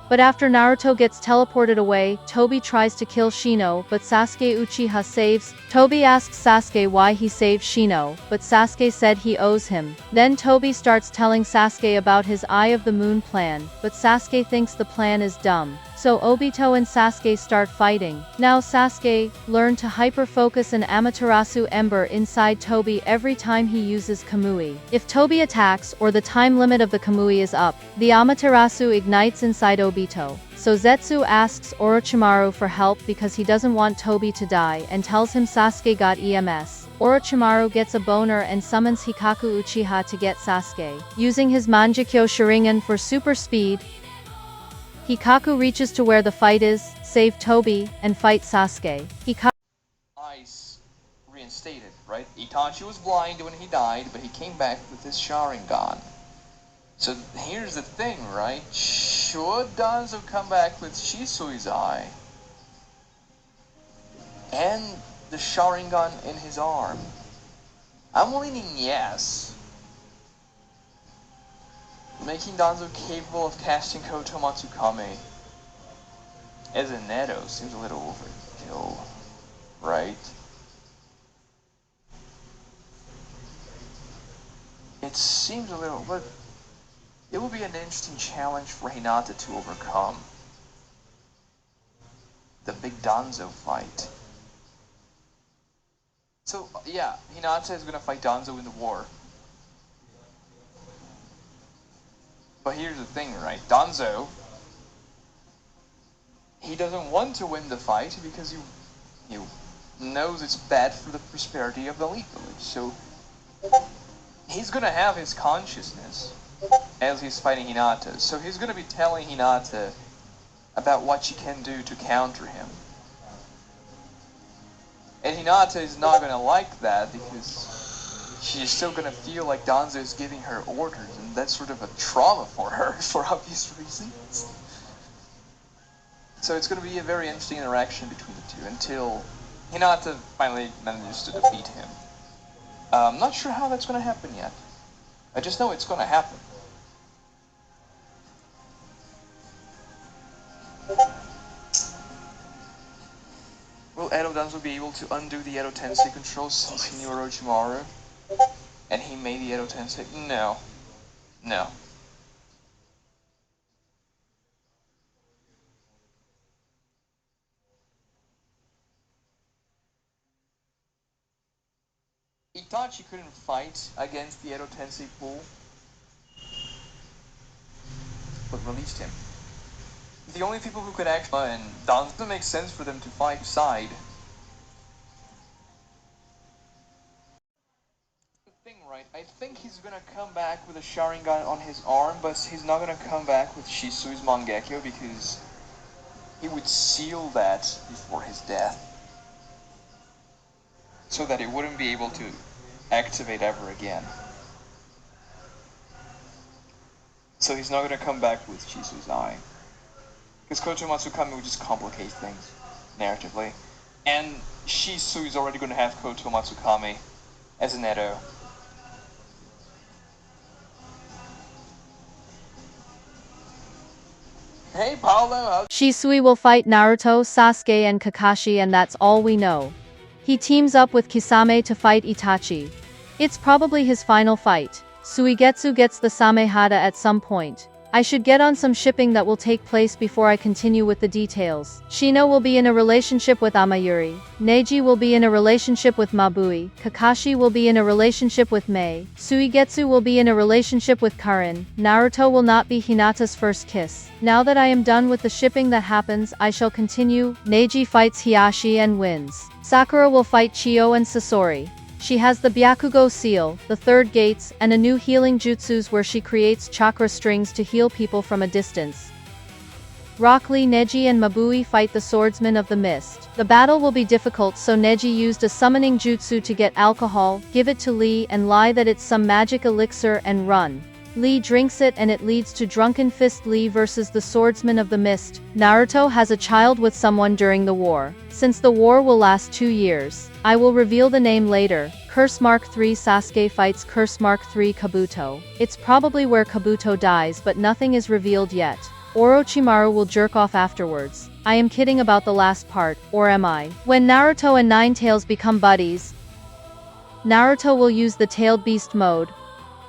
But after Naruto gets teleported away, Tobi tries to kill Shino, but Sasuke Uchiha saves. Tobi asks Sasuke why he saved Shino, but Sasuke said he owes him. Then Tobi starts telling Sasuke about his Eye of the Moon plan, but Sasuke thinks the plan is dumb. So Obito and Sasuke start fighting. Now Sasuke learned to hyper-focus an Amaterasu Ember inside Tobi every time he uses Kamui. If Tobi attacks or the time limit of the Kamui is up, the Amaterasu ignites inside Obito. So Zetsu asks Orochimaru for help because he doesn't want Tobi to die and tells him Sasuke got EMS. Orochimaru gets a boner and summons Hikaku Uchiha to get Sasuke. Using his Manjikyo Sharingan for super speed, Hikaku reaches to where the fight is, save Tobi, and fight Sasuke. Eyes reinstated, right? Itachi was blind when he died, but he came back with his Sharingan. So here's the thing, right? Should Danzo come back with Shisui's eye? And the Sharingan in his arm? I'm leaning yes. Making Danzo capable of casting Koto Matsukame as a Neto seems a little overkill, right? It seems a little, but it would be an interesting challenge for Hinata to overcome. The big Danzo fight. So, yeah, Hinata is gonna fight Danzo in the war. But here's the thing, right? Danzo, he doesn't want to win the fight because he knows it's bad for the prosperity of the Elite Village. So he's gonna have his consciousness as he's fighting Hinata. So he's gonna be telling Hinata about what she can do to counter him. And Hinata is not gonna like that because she's still gonna feel like Danzo is giving her orders, and that's sort of a trauma for her, for obvious reasons. So it's gonna be a very interesting interaction between the two, until Hinata finally manages to defeat him. I'm not sure how that's gonna happen yet. I just know it's gonna happen. Will Edo Danzo be able to undo the Edo Tensei controls since he knew Orochimaru? And he made the Edo Tensei? No. No. Itachi couldn't fight against the Edo Tensei pool, but released him. The only people who could actually, and Danzo makes sense for them to fight side, gonna come back with a Sharingan on his arm, but he's not gonna come back with Shisui's Mangekyo because he would seal that before his death, so that he wouldn't be able to activate ever again. So he's not gonna come back with Shisui's eye, because Koto Matsukami would just complicate things narratively, and Shisui's already gonna have Koto Matsukami as an Edo. Hey Paolo! Shisui will fight Naruto, Sasuke and Kakashi, and that's all we know. He teams up with Kisame to fight Itachi. It's probably his final fight. Suigetsu gets the Samehada at some point. I should get on some shipping that will take place before I continue with the details. Shino will be in a relationship with Amayuri. Neji will be in a relationship with Mabui. Kakashi will be in a relationship with Mei. Suigetsu will be in a relationship with Karin. Naruto will not be Hinata's first kiss. Now that I am done with the shipping that happens, I shall continue. Neji fights Hiashi and wins. Sakura will fight Chiyo and Sasori. She has the Byakugo seal, the third gates, and a new healing jutsus where she creates chakra strings to heal people from a distance. Rock Lee, Neji and Mabui fight the swordsman of the mist. The battle will be difficult, so Neji used a summoning jutsu to get alcohol, give it to Lee and lie that it's some magic elixir and run. Lee drinks it and it leads to Drunken Fist Lee versus the Swordsman of the Mist. Naruto has a child with someone during the war. Since the war will last 2 years, I will reveal the name later. Curse Mark 3 Sasuke fights Curse Mark 3 Kabuto. It's probably where Kabuto dies, but nothing is revealed yet. Orochimaru will jerk off afterwards. I am kidding about the last part, or am I? When Naruto and Ninetales become buddies, Naruto will use the Tailed Beast mode,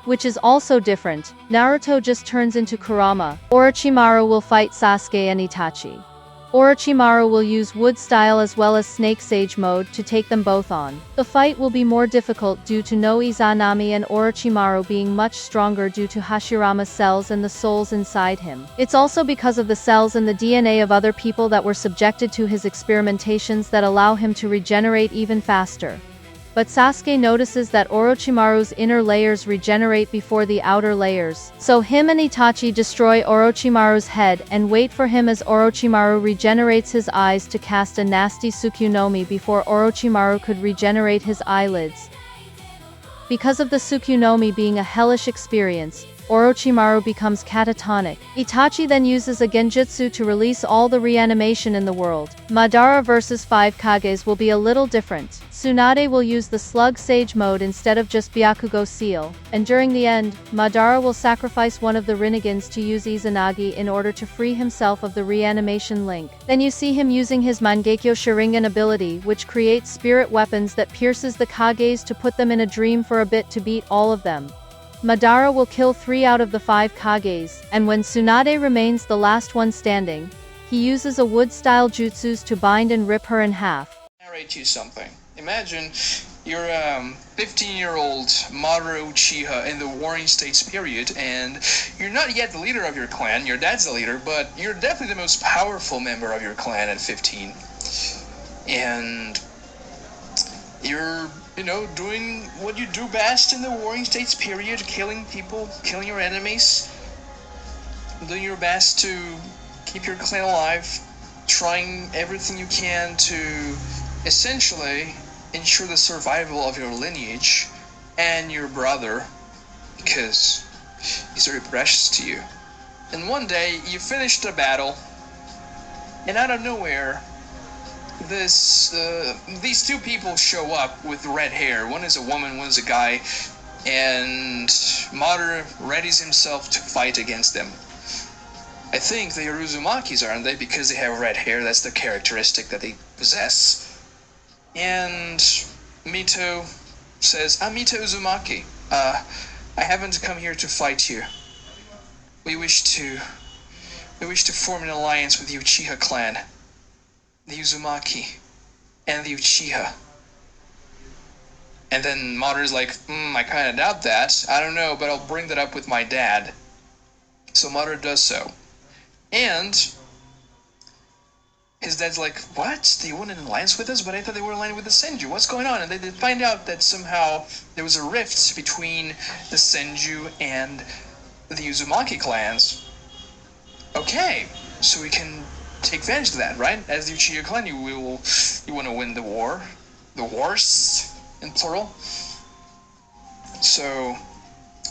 which is also different. Naruto just turns into Kurama. Orochimaru will fight Sasuke and Itachi. Orochimaru will use Wood Style as well as Snake Sage mode to take them both on. The fight will be more difficult due to no Izanami and Orochimaru being much stronger due to Hashirama's cells and the souls inside him. It's also because of the cells and the DNA of other people that were subjected to his experimentations that allow him to regenerate even faster. But Sasuke notices that Orochimaru's inner layers regenerate before the outer layers. So him and Itachi destroy Orochimaru's head and wait for him as Orochimaru regenerates his eyes to cast a nasty Tsukuyomi before Orochimaru could regenerate his eyelids. Because of the Tsukuyomi being a hellish experience, Orochimaru becomes catatonic. Itachi then uses a genjutsu to release all the reanimation in the world. Madara vs 5 Kages will be a little different. Tsunade will use the Slug Sage mode instead of just Byakugo seal, and during the end, Madara will sacrifice one of the Rinnegan's to use Izanagi in order to free himself of the reanimation link. Then you see him using his Mangekyo Sharingan ability, which creates spirit weapons that pierces the Kages to put them in a dream for a bit to beat all of them. Madara will kill 3 out of the 5 Kages, and when Tsunade remains the last one standing, he uses a wood-style jutsus to bind and rip her in half. Narrate you something. Imagine you're a 15-year-old Madara Uchiha in the Warring States period, and you're not yet the leader of your clan. Your dad's the leader, but you're definitely the most powerful member of your clan at 15. And you're, doing what you do best in the Warring States period, killing people, killing your enemies, doing your best to keep your clan alive, trying everything you can to essentially ensure the survival of your lineage and your brother, because he's very precious to you. And one day, you finish the battle, and out of nowhere, these 2 people show up with red hair. One is a woman, one is a guy, and Madara readies himself to fight against them. I think they are Uzumakis, aren't they? Because they have red hair, that's the characteristic that they possess. And Mito says, I'm Mito Uzumaki. I haven't come here to fight you. We wish to form an alliance with the Uchiha clan, the Uzumaki, and the Uchiha. And then Madara's like, I kinda doubt that. I don't know, but I'll bring that up with my dad. So Madara does so. And his dad's like, what? They weren't in alliance with us? But I thought they were aligned with the Senju. What's going on? And they find out that somehow there was a rift between the Senju and the Uzumaki clans. Okay, so we can take advantage of that, right? As the Uchiha clan, you want to win the war. The wars, in plural. So,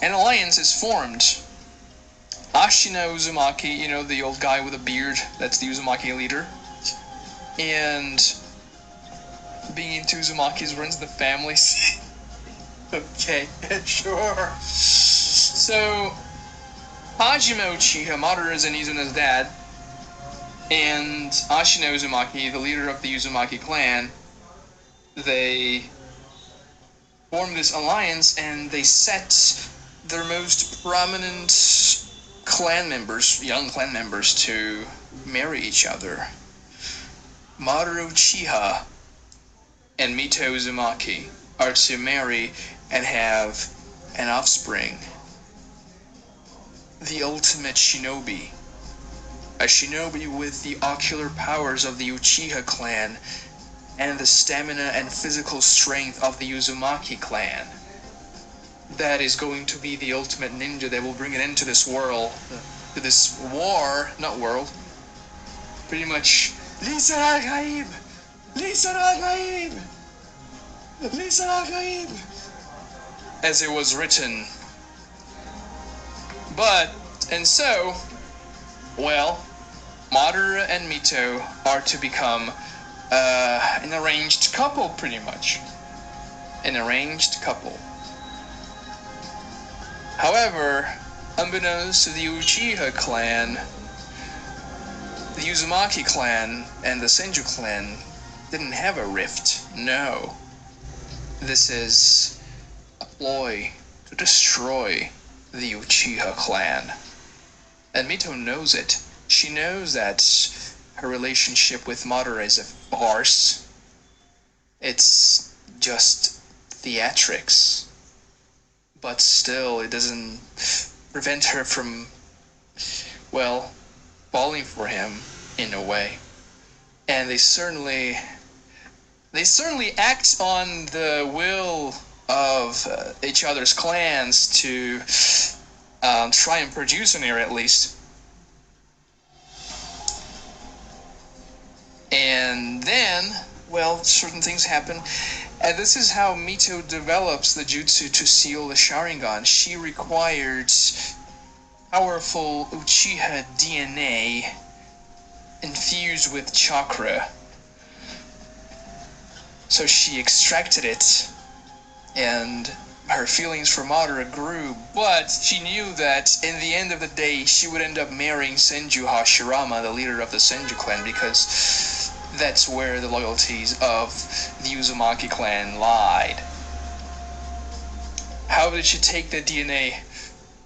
an alliance is formed. Ashina Uzumaki, you know, the old guy with a beard, that's the Uzumaki leader. And being into Uzumakis runs the families. Okay, sure. So, Hajime Uchiha, Madara is Izuna's dad, and Ashina Uzumaki, the leader of the Uzumaki clan, they form this alliance and they set their most prominent clan members, young clan members, to marry each other. Madara Uchiha and Mito Uzumaki are to marry and have an offspring. The ultimate shinobi. A shinobi with the ocular powers of the Uchiha clan and the stamina and physical strength of the Uzumaki clan. That is going to be the ultimate ninja that will bring an end to this world, to this war, not world. Pretty much, Lisa Agaib! Lisa Agaib! Lisa Agaib! As it was written. But, and so, well, Madara and Mito are to become an arranged couple, pretty much. An arranged couple. However, unbeknownst to the Uchiha clan, the Uzumaki clan and the Senju clan didn't have a rift. No. This is a ploy to destroy the Uchiha clan. And Mito knows it. She knows that her relationship with Madara is a farce. It's just theatrics. But still, it doesn't prevent her from, well, falling for him in a way. And they certainly act on the will of each other's clans to try and produce an heir at least. And then, well, certain things happen. And this is how Mito develops the jutsu to seal the Sharingan. She required powerful Uchiha DNA infused with chakra. So she extracted it, and her feelings for Madara grew, but she knew that in the end of the day, she would end up marrying Senju Hashirama, the leader of the Senju clan, because that's where the loyalties of the Uzumaki clan lied. How did she take the DNA?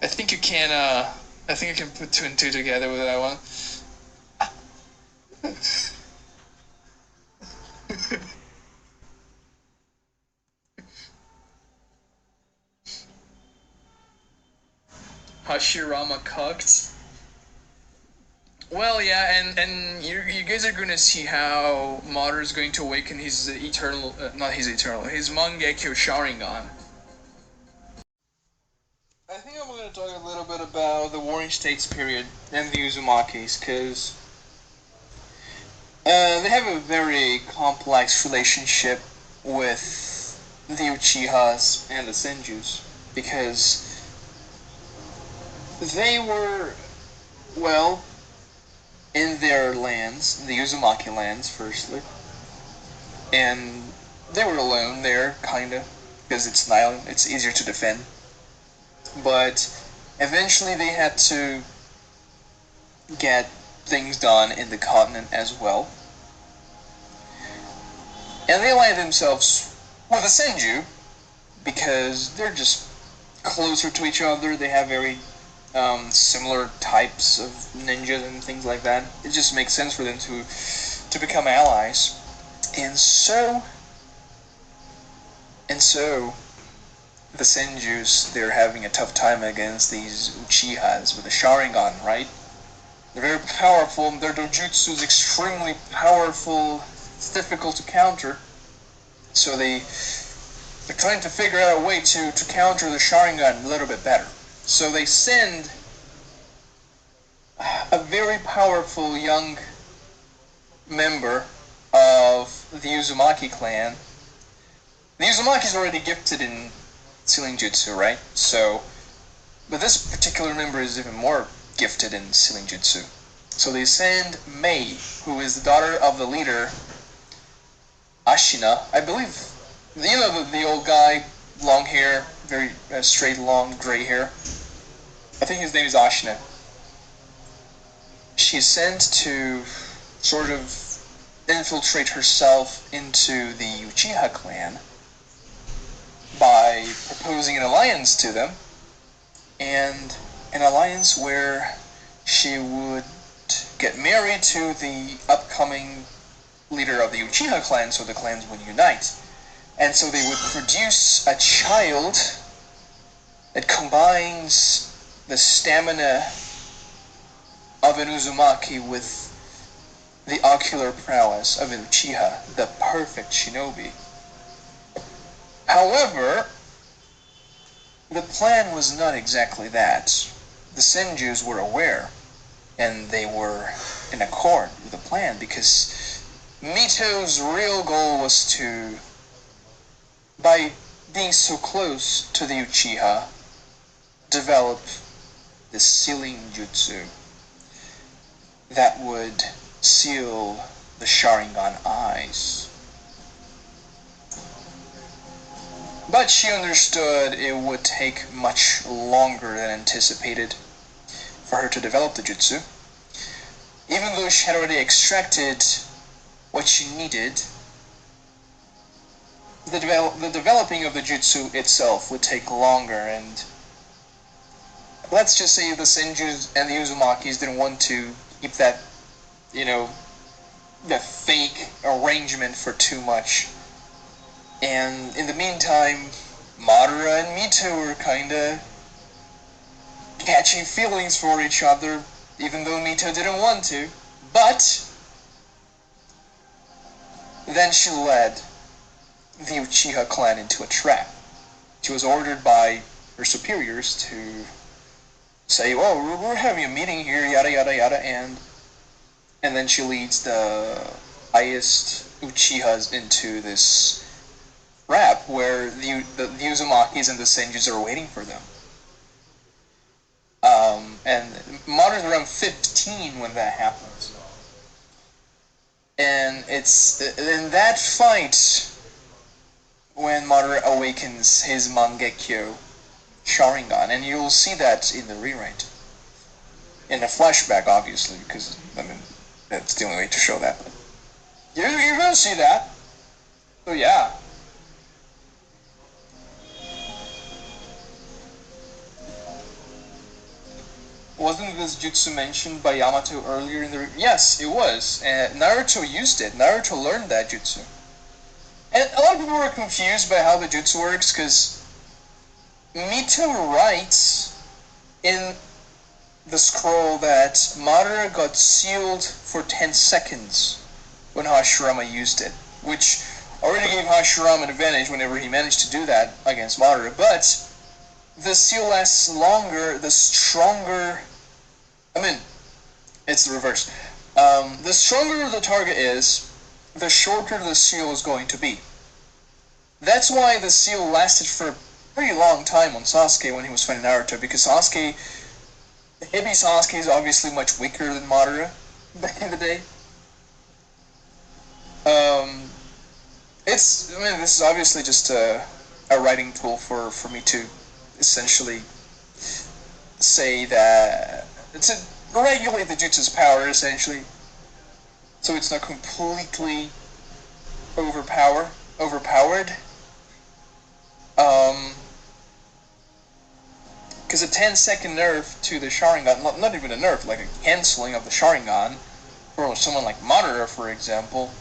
I think you can put two and two together with that one. Hashirama cooked. Well, yeah, and you guys are going to see how Madara is going to awaken his eternal, his Mangekyo Sharingan. I think I'm going to talk a little bit about the Warring States period and the Uzumakis, because they have a very complex relationship with the Uchihas and the Senjus, because they were, well, in their lands, the Uzumaki lands, firstly, and they were alone there, kinda, because it's an island, it's easier to defend, but eventually they had to get things done in the continent as well, and they aligned themselves with the Senju, because they're just closer to each other, they have very similar types of ninjas and things like that. It just makes sense for them to become allies. And so the Senjus, they're having a tough time against these Uchihas with the Sharingan, right? They're very powerful, their dojutsu is extremely powerful, it's difficult to counter. So they're trying to figure out a way to counter the Sharingan a little bit better. So they send a very powerful young member of the Uzumaki clan. The Uzumaki is already gifted in sealing jutsu, right? So, but this particular member is even more gifted in sealing jutsu. So they send Mei, who is the daughter of the leader, Ashina. I believe, you know, the old guy, long hair, very straight, long, gray hair. I think his name is Ashina. She's sent to sort of infiltrate herself into the Uchiha clan by proposing an alliance to them, and an alliance where she would get married to the upcoming leader of the Uchiha clan, so the clans would unite. And so they would produce a child that combines the stamina of an Uzumaki with the ocular prowess of an Uchiha, the perfect shinobi. However, the plan was not exactly that. The Senjus were aware, and they were in accord with the plan, because Mito's real goal was to, by being so close to the Uchiha, develop the sealing jutsu that would seal the Sharingan eyes. But she understood it would take much longer than anticipated for her to develop the jutsu. Even though she had already extracted what she needed, the developing of the jutsu itself would take longer, and let's just say the Senjus and the Uzumakis didn't want to keep that, you know, the fake arrangement for too much. And in the meantime, Madara and Mito were kinda catching feelings for each other, even though Mito didn't want to. But then she led the Uchiha clan into a trap. She was ordered by her superiors to say, "Oh, we're having a meeting here, yada yada yada," and then she leads the highest Uchihas into this trap where the Uzumakis and the Senjus are waiting for them. And Madara's around 15 when that happens. And it's in that fight when Madara awakens his Mangekyo Sharingan, and you'll see that in the rewrite. In a flashback, obviously, because, I mean, that's the only way to show that. You're gonna see that. So yeah. Wasn't this jutsu mentioned by Yamato earlier in the... Yes, it was. Naruto used it. Naruto learned that jutsu. And a lot of people were confused by how the jutsu works, because Mito writes in the scroll that Madara got sealed for 10 seconds when Hashirama used it, which already gave Hashirama an advantage whenever he managed to do that against Madara, but the seal lasts longer, the stronger... I mean, it's the reverse. The stronger the target is, the shorter the seal is going to be. That's why the seal lasted for a pretty long time on Sasuke when he was fighting Naruto, because Sasuke... Heavy Sasuke is obviously much weaker than Madara back in the day. I mean, this is obviously just a writing tool for me to essentially say that to regulate the jutsu's power, essentially, so it's not completely overpowered. Because a 10-second nerf to the Sharingan, not even a nerf, like a canceling of the Sharingan, for someone like Madara, for example,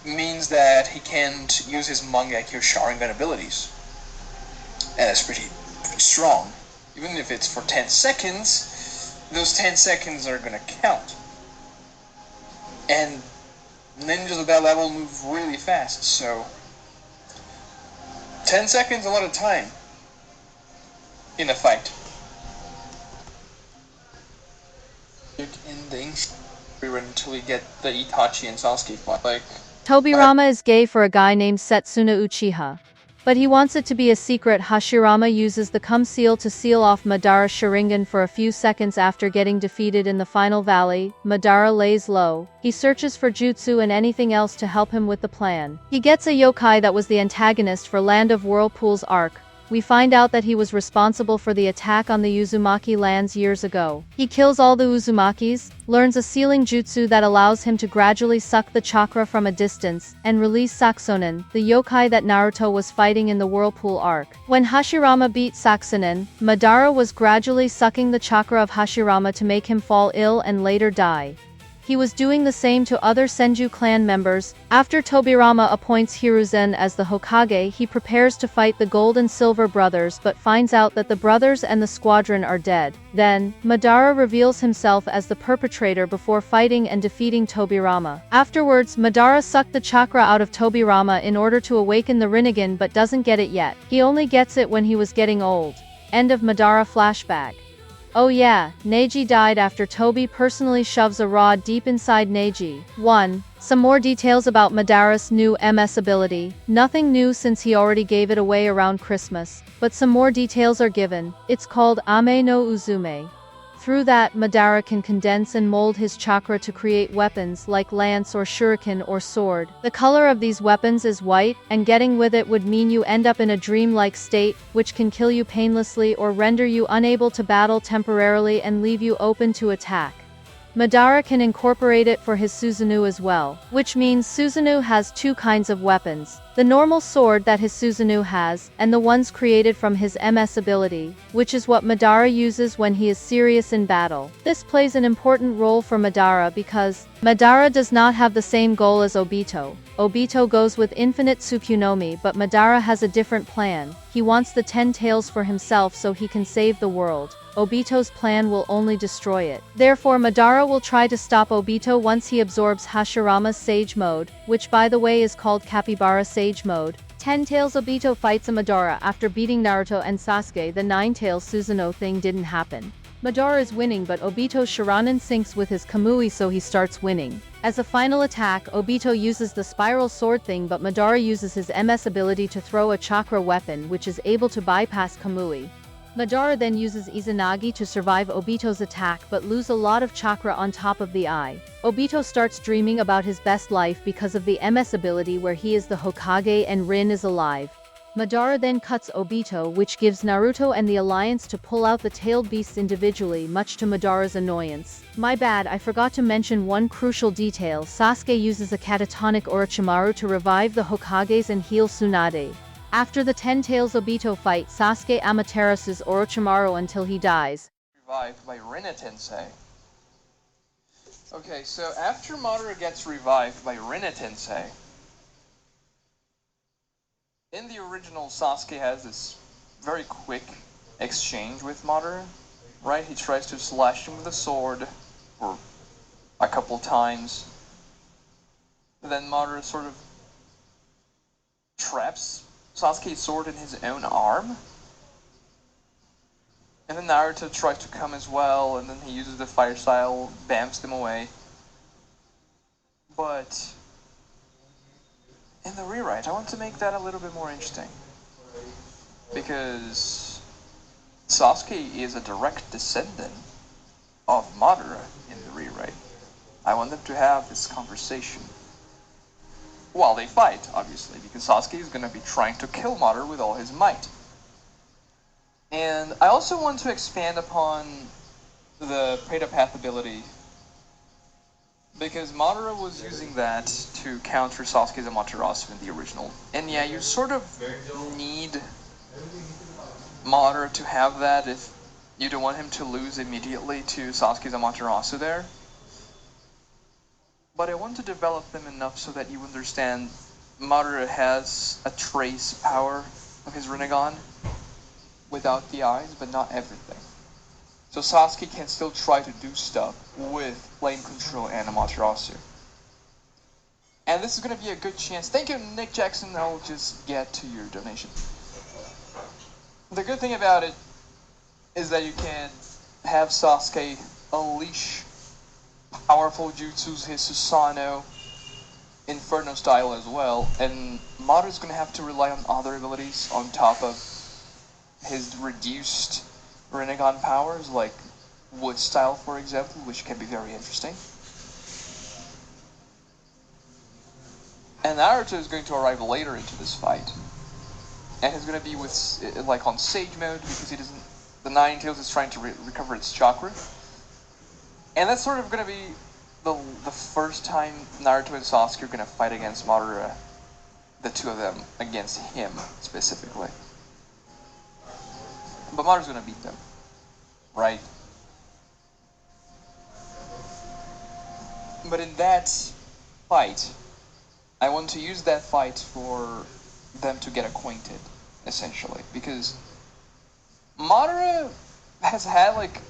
means that he can't use his Mangekyo Sharingan abilities. And that's pretty strong. Even if it's for 10 seconds, those 10 seconds are gonna count. And ninjas of that level move really fast, so 10 seconds is a lot of time in a fight. Ending until we get the Itachi and Sasuke fight. Like, Tobirama is gay for a guy named Setsuna Uchiha. But he wants it to be a secret. Hashirama uses the cum seal to seal off Madara's Sharingan for a few seconds after getting defeated in the final valley. Madara lays low. He searches for jutsu and anything else to help him with the plan. He gets a yokai that was the antagonist for Land of Whirlpools arc. We find out that he was responsible for the attack on the Uzumaki lands years ago. He kills all the Uzumakis, learns a sealing jutsu that allows him to gradually suck the chakra from a distance, and release Sakusonin, the yokai that Naruto was fighting in the Whirlpool arc. When Hashirama beat Sakusonin, Madara was gradually sucking the chakra of Hashirama to make him fall ill and later die. He was doing the same to other Senju clan members. After Tobirama appoints Hiruzen as the Hokage, he prepares to fight the Gold and Silver brothers but finds out that the brothers and the squadron are dead. Then, Madara reveals himself as the perpetrator before fighting and defeating Tobirama. Afterwards, Madara sucked the chakra out of Tobirama in order to awaken the Rinnegan but doesn't get it yet. He only gets it when he was getting old. End of Madara flashback. Oh yeah, Neji died after Toby personally shoves a rod deep inside Neji. 1. Some more details about Madara's new MS ability. Nothing new since he already gave it away around Christmas, but some more details are given. It's called Ame no Uzume. Through that, Madara can condense and mold his chakra to create weapons like lance or shuriken or sword. The color of these weapons is white, and getting with it would mean you end up in a dream-like state, which can kill you painlessly or render you unable to battle temporarily and leave you open to attack. Madara can incorporate it for his Susanoo as well, which means Susanoo has two kinds of weapons. The normal sword that his Susanoo has, and the ones created from his MS ability, which is what Madara uses when he is serious in battle. This plays an important role for Madara because Madara does not have the same goal as Obito. Obito goes with infinite Tsukuyomi, but Madara has a different plan. He wants the 10 tails for himself so he can save the world. Obito's plan will only destroy it. Therefore, Madara will try to stop Obito once he absorbs Hashirama's Sage Mode, which by the way is called Capybara Sage Mode. 10 Tails Obito fights a Madara after beating Naruto and Sasuke. The 9 Tails Susanoo thing didn't happen. Madara is winning, but Obito's Shiranen syncs with his Kamui, so he starts winning. As a final attack, Obito uses the spiral sword thing, but Madara uses his MS ability to throw a chakra weapon which is able to bypass Kamui. Madara then uses Izanagi to survive Obito's attack but lose a lot of chakra on top of the eye. Obito starts dreaming about his best life because of the MS ability where he is the Hokage and Rin is alive. Madara then cuts Obito, which gives Naruto and the Alliance to pull out the tailed beasts individually, much to Madara's annoyance. My bad, I forgot to mention one crucial detail. Sasuke uses a catatonic Orochimaru to revive the Hokages and heal Tsunade. After the 10 Tails Obito fight, Sasuke Amaterasu's Orochimaru until he dies. Revived by Rinne Tensei. Okay, so after Madara gets revived by Rinne Tensei, in the original, Sasuke has this very quick exchange with Madara, right? He tries to slash him with a sword for a couple times. Then Madara sort of traps Sasuke's sword in his own arm. And then Naruto tries to come as well, and then he uses the fire style, bams them away. But in the rewrite, I want to make that a little bit more interesting. Because Sasuke is a direct descendant of Madara in the rewrite. I want them to have this conversation while they fight, obviously, because Sasuke is going to be trying to kill Madara with all his might. And I also want to expand upon the Preta Path ability, because Madara was using that to counter Sasuke's Amaterasu in the original. And yeah, you sort of need Madara to have that if you don't want him to lose immediately to Sasuke's Amaterasu there. But I want to develop them enough so that you understand Madara has a trace power of his Rinnegan without the eyes, but not everything. So Sasuke can still try to do stuff with Flame Control and Amaterasu. And this is going to be a good chance. Thank you, Nick Jackson. I'll just get to your donation. The good thing about it is that you can have Sasuke unleash powerful jutsus, his Susanoo, Inferno style as well, and Madara's going to have to rely on other abilities on top of his reduced Rinnegan powers, like Wood style, for example, which can be very interesting. And Naruto is going to arrive later into this fight, and he's going to be with like on Sage mode because he doesn't. The Nine Tails is trying to recover its chakra, and that's sort of going to be the first time Naruto and Sasuke are going to fight against Madara, the two of them against him specifically. But Madara's going to beat them, right? But in that fight, I want to use that fight for them to get acquainted, essentially, because Madara has had like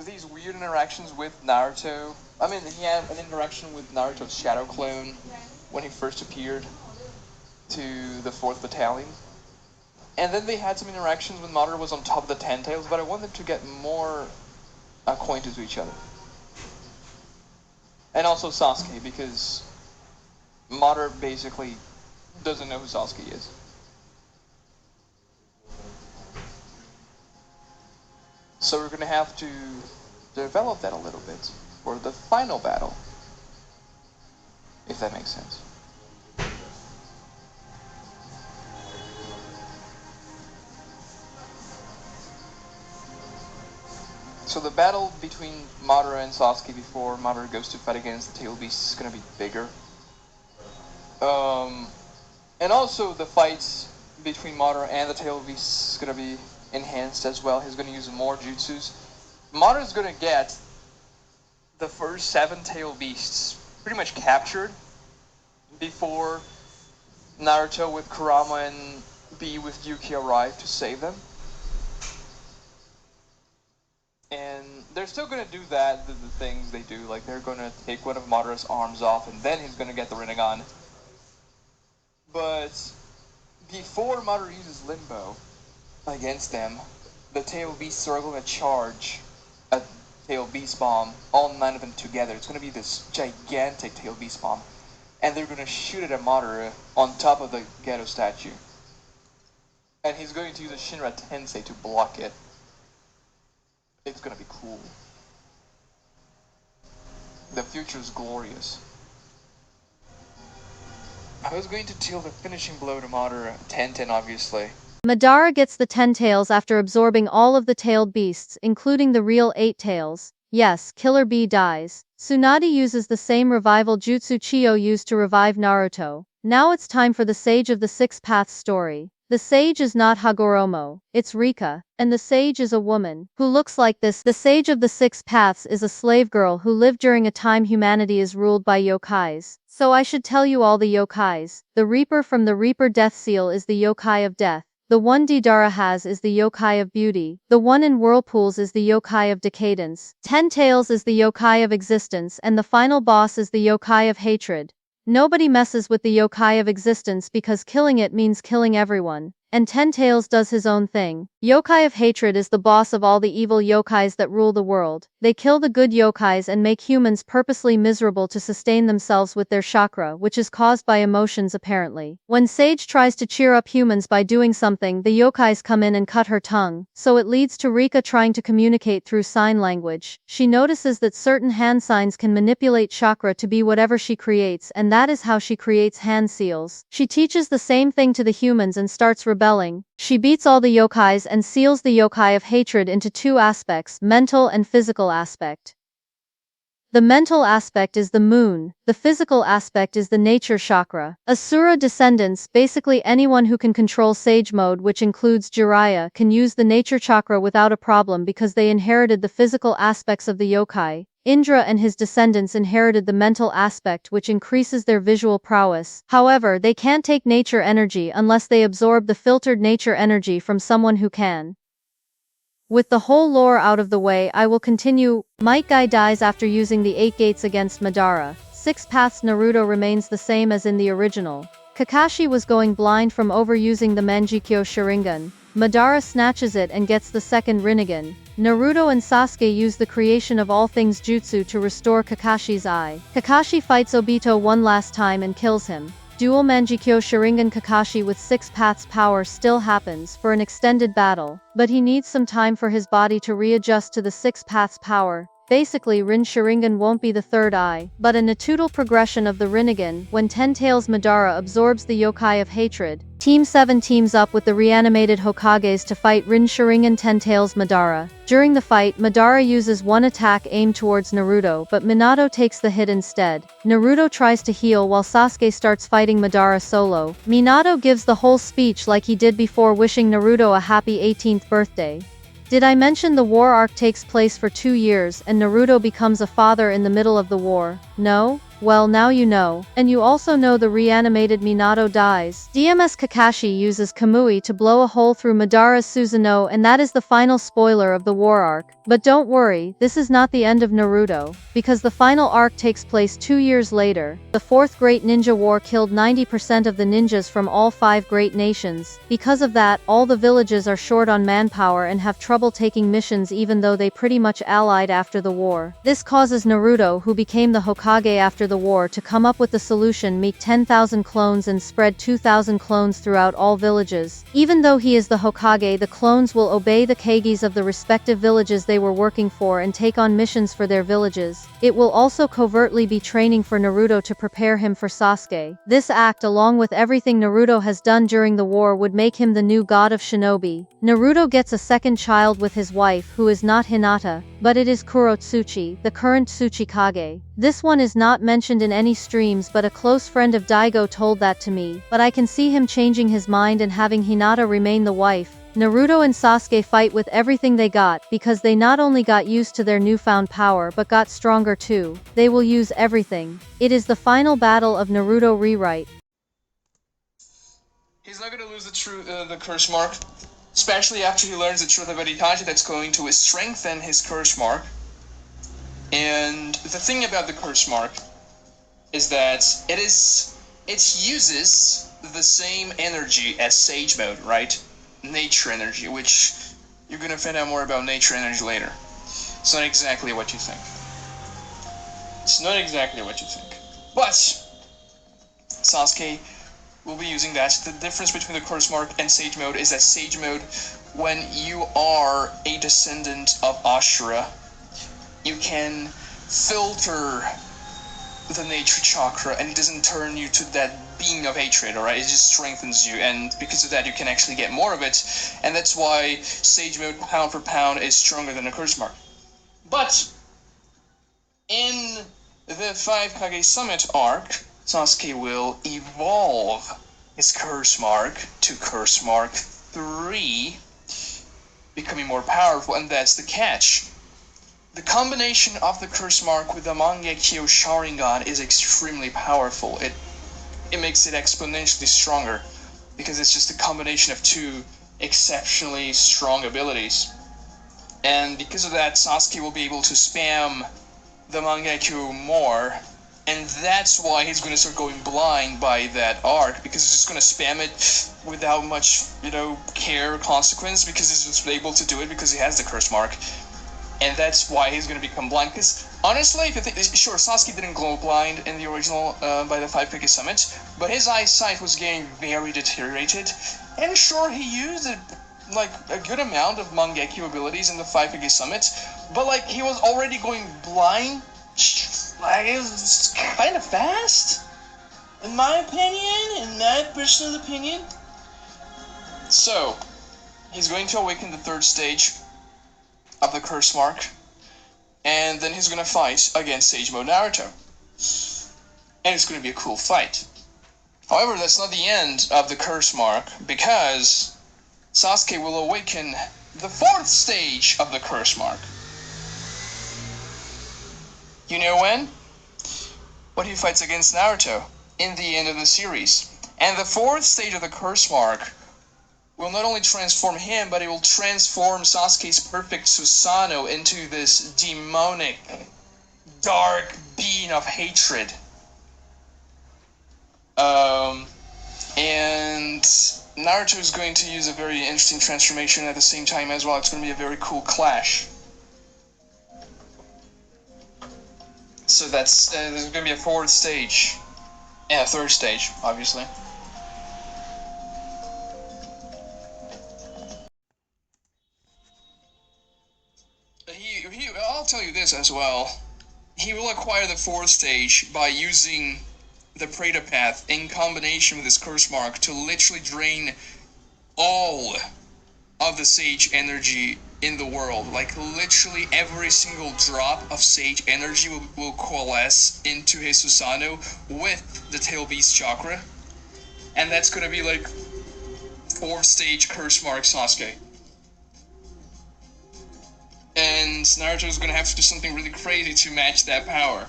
these weird interactions with Naruto. I mean, he had an interaction with Naruto's shadow clone when he first appeared to the 4th Battalion. And then they had some interactions when Madara was on top of the Ten Tails, but I want them to get more acquainted to each other. And also Sasuke, because Madara basically doesn't know who Sasuke is. So we're going to have to develop that a little bit for the final battle, if that makes sense. So the battle between Madara and Sasuke before Madara goes to fight against the Tail Beast is going to be bigger. And also the fights between Madara and the Tail Beast is going to be enhanced as well. He's going to use more jutsus. Madara's going to get the first 7 Tail Beasts pretty much captured before Naruto with Kurama and Bee with Yuki arrive to save them. And they're still going to do that, the things they do, like they're going to take one of Madara's arms off and then he's going to get the Rinnegan. But before Madara uses Limbo against them, the Tail Beasts are going to charge a Tail Beast Bomb, all 9 of them together. It's going to be this gigantic Tail Beast Bomb, and they're going to shoot it at Madara on top of the Geto statue. And he's going to use a Shinra Tensei to block it. It's going to be cool. The future is glorious. I was going to deal the finishing blow to Madara, 10-10 obviously. Madara gets the 10 tails after absorbing all of the tailed beasts, including the real 8 tails. Yes, Killer Bee dies. Tsunade uses the same revival jutsu Chiyo used to revive Naruto. Now it's time for the Sage of the Six Paths story. The sage is not Hagoromo, it's Rika, and the sage is a woman who looks like this. The Sage of the Six Paths is a slave girl who lived during a time humanity is ruled by yokais. So I should tell you all the yokais. The Reaper from the Reaper Death Seal is the yokai of death. The one Deidara has is the yokai of beauty. The one in whirlpools is the yokai of decadence. 10 tails is the yokai of existence, and the final boss is the yokai of hatred. Nobody messes with the yokai of existence because killing it means killing everyone. And 10 tails does his own thing. Yokai of hatred is the boss of all the evil yokais that rule the world. They kill the good yokais and make humans purposely miserable to sustain themselves with their chakra, which is caused by emotions apparently. When Sage tries to cheer up humans by doing something, the yokais come in and cut her tongue. So it leads to Rika trying to communicate through sign language. She notices that certain hand signs can manipulate chakra to be whatever she creates, and that is how she creates hand seals. She teaches the same thing to the humans and starts rebelling. She beats all the yokais and seals the yokai of hatred into 2 aspects, mental and physical aspect. The mental aspect is the moon, the physical aspect is the nature chakra. Asura descendants, basically anyone who can control Sage mode, which includes Jiraiya, can use the nature chakra without a problem because they inherited the physical aspects of the yokai. Indra and his descendants inherited the mental aspect, which increases their visual prowess. However, they can't take nature energy unless they absorb the filtered nature energy from someone who can. With the whole lore out of the way, I will continue. Might Guy dies after using the 8 gates against Madara. 6 paths. Naruto remains the same as in the original. Kakashi was going blind from overusing the Mangekyo Sharingan. Madara snatches it and gets the second Rinnegan. Naruto and Sasuke use the creation of all things jutsu to restore Kakashi's eye. Kakashi fights Obito one last time and kills him. Dual Mangekyo Sharingan. Kakashi with 6 paths power still happens for an extended battle, but he needs some time for his body to readjust to the 6 paths power. Basically, Rin Sharingan won't be the third eye, but a Natural progression of the Rinnegan. When Ten Tails Madara absorbs the yokai of hatred, Team 7 teams up with the reanimated Hokages to fight Rin Sharingan Ten Tails Madara. During the fight, Madara uses one attack aimed towards Naruto, but Minato takes the hit instead. Naruto tries to heal while Sasuke starts fighting Madara solo. Minato gives the whole speech like he did before, wishing Naruto a happy 18th birthday. Did I mention the war arc takes place for 2 years and Naruto becomes a father in the middle of the war? No? Well, now you know. And you also know the reanimated Minato dies. DMS Kakashi uses Kamui to blow a hole through Madara's Susanoo, and that is the final spoiler of the war arc. But don't worry, this is not the end of Naruto, because the final arc takes place 2 years later. The 4th Great Ninja War killed 90% of the ninjas from all 5 great nations. Because of that, all the villages are short on manpower and have trouble taking missions even though they pretty much allied after the war. This causes Naruto, who became the Hokage after the war, to come up with the solution: make 10,000 clones and spread 2,000 clones throughout all villages. Even though he is the Hokage, the clones will obey the Kages of the respective villages they were working for and take on missions for their villages. It will also covertly be training for Naruto to prepare him for Sasuke. This act, along with everything Naruto has done during the war, would make him the new god of shinobi. Naruto gets a second child with his wife, who is not Hinata, but it is Kurotsuchi, the current Tsuchikage. This one is not mentioned in any streams, but a close friend of Dygo told that to me, but I can see him changing his mind and having Hinata remain the wife. Naruto and Sasuke fight with everything they got, because they not only got used to their newfound power but got stronger too. They will use everything. It is the final battle of Naruto Rewrite. He's not gonna lose the curse mark, especially after he learns the truth about Itachi. That's going to strengthen his curse mark. And the thing about the curse mark is that it uses the same energy as Sage Mode, right? Nature energy, which you're gonna find out more about nature energy later. It's not exactly what you think. It's not exactly what you think. But Sasuke will be using that. The difference between the curse mark and Sage Mode is that Sage Mode, when you are a descendant of Ashura, you can filter the nature chakra and it doesn't turn you to that being of hatred, alright? It just strengthens you, and because of that you can actually get more of it, and that's why Sage Mode, pound for pound, is stronger than the curse mark. But in the 5 Kage Summit arc, Sasuke will evolve his curse mark to curse mark 3, becoming more powerful, and that's the catch. The combination of the curse mark with the Mangekyo Sharingan is extremely powerful. It makes it exponentially stronger, because it's just a combination of 2 exceptionally strong abilities. And because of that, Sasuke will be able to spam the Mangekyo more, and that's why he's going to start going blind by that arc, because he's just going to spam it without much, care or consequence, because he's just able to do it because he has the curse mark. And that's why he's going to become blind. Because honestly, if you think, sure, Sasuke didn't go blind in the original by the 5 Kage Summit, but his eyesight was getting very deteriorated. And sure, he used a good amount of Mangekyo abilities in the 5 Kage Summit, but he was already going blind. It was kind of fast, in my opinion, in my personal opinion. So he's going to awaken the 3rd stage of the curse mark, and then he's gonna fight against Sage Mode Naruto, and it's gonna be a cool fight. However, that's not the end of the curse mark, because Sasuke will awaken the 4th stage of the curse mark. You know when? When he fights against Naruto in the end of the series. And the 4th stage of the curse mark will not only transform him, but it will transform Sasuke's perfect Susanoo into this demonic, dark being of hatred. And Naruto is going to use a very interesting transformation at the same time as well. It's going to be a very cool clash. So that's there's going to be a fourth stage. And a third stage, obviously. I'll tell you this as well. He will acquire the fourth stage by using the Preta Path in combination with his curse mark to literally drain all of the sage energy in the world. Like, literally every single drop of sage energy will coalesce into his Susanoo with the Tail Beast chakra. And that's gonna be like fourth stage curse mark Sasuke. And Naruto's gonna have to do something really crazy to match that power.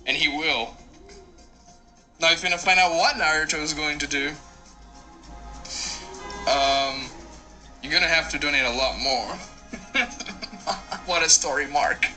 And he will. Now if you're gonna find out what Naruto is going to do, you're gonna have to donate a lot more. What a story, Mark.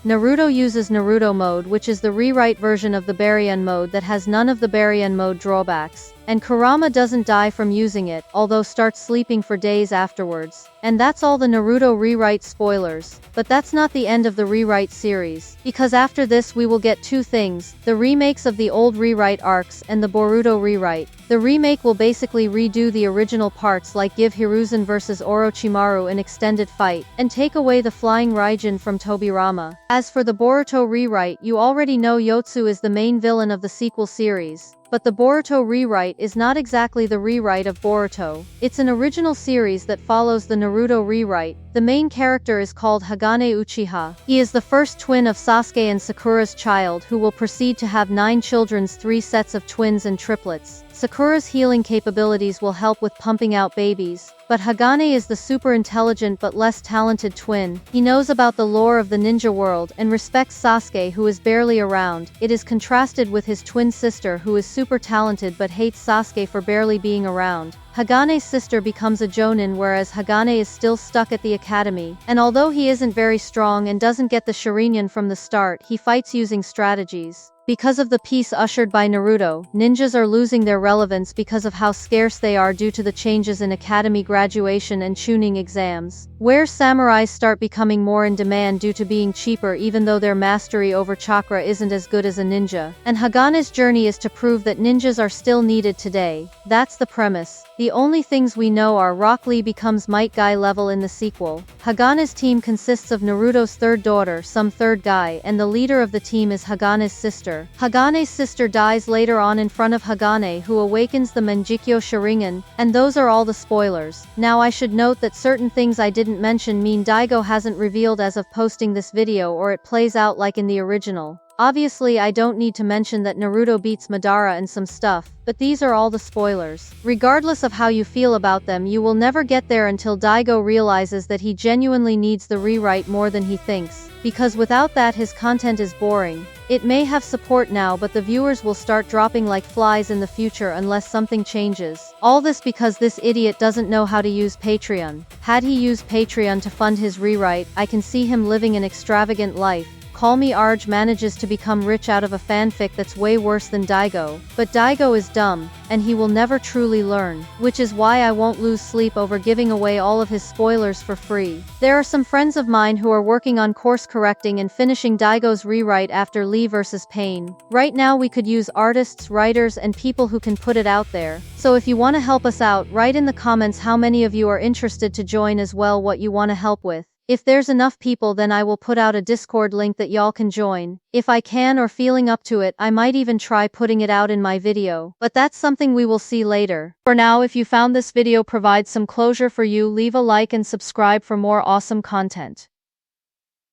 Naruto uses Naruto mode, which is the rewrite version of the Baryon mode that has none of the Baryon mode drawbacks. And Kurama doesn't die from using it, although starts sleeping for days afterwards. And that's all the Naruto rewrite spoilers. But that's not the end of the rewrite series, because after this we will get two things: the remakes of the old rewrite arcs and the Boruto rewrite. The remake will basically redo the original parts, like give Hiruzen vs Orochimaru an extended fight, and take away the flying Raijin from Tobirama. As for the Boruto rewrite, you already know Yotsu is the main villain of the sequel series. But the Boruto rewrite is not exactly the rewrite of Boruto. It's an original series that follows the Naruto rewrite. The main character is called Hagane Uchiha. He is the first twin of Sasuke and Sakura's child, who will proceed to have 9 children's 3 sets of twins and triplets. Sakura's healing capabilities will help with pumping out babies. But Hagane is the super intelligent but less talented twin. He knows about the lore of the ninja world and respects Sasuke, who is barely around. It is contrasted with his twin sister, who is super talented but hates Sasuke for barely being around. Hagane's sister becomes a Jonin, whereas Hagane is still stuck at the academy. And although he isn't very strong and doesn't get the Sharingan from the start, he fights using strategies. Because of the peace ushered by Naruto, ninjas are losing their relevance because of how scarce they are due to the changes in academy graduation and chunin exams, where samurais start becoming more in demand due to being cheaper, even though their mastery over chakra isn't as good as a ninja. And Hagane's journey is to prove that ninjas are still needed today. That's the premise. The only things we know are Rock Lee becomes Might Guy level in the sequel. Hagane's team consists of Naruto's third daughter, some third guy, and the leader of the team is Hagane's sister. Hagane's sister dies later on in front of Hagane, who awakens the Mangekyo Sharingan, and those are all the spoilers. Now I should note that certain things I didn't mention mean Dygo hasn't revealed as of posting this video, or it plays out like in the original. Obviously I don't need to mention that Naruto beats Madara and some stuff, but these are all the spoilers. Regardless of how you feel about them, you will never get there until Dygo realizes that he genuinely needs the rewrite more than he thinks, because without that his content is boring. It may have support now, but the viewers will start dropping like flies in the future unless something changes. All this because this idiot doesn't know how to use Patreon. Had he used Patreon to fund his rewrite, I can see him living an extravagant life. Call Me Arj manages to become rich out of a fanfic that's way worse than Dygo. But Dygo is dumb, and he will never truly learn, which is why I won't lose sleep over giving away all of his spoilers for free. There are some friends of mine who are working on course correcting and finishing Dygo's rewrite after Lee vs Pain. Right now we could use artists, writers, and people who can put it out there. So if you want to help us out, write in the comments how many of you are interested to join, as well what you want to help with. If there's enough people, then I will put out a Discord link that y'all can join. If I can, or feeling up to it, I might even try putting it out in my video. But that's something we will see later. For now, if you found this video provides some closure for you, leave a like and subscribe for more awesome content.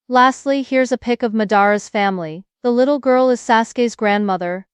Lastly, here's a pic of Madara's family. The little girl is Sasuke's grandmother,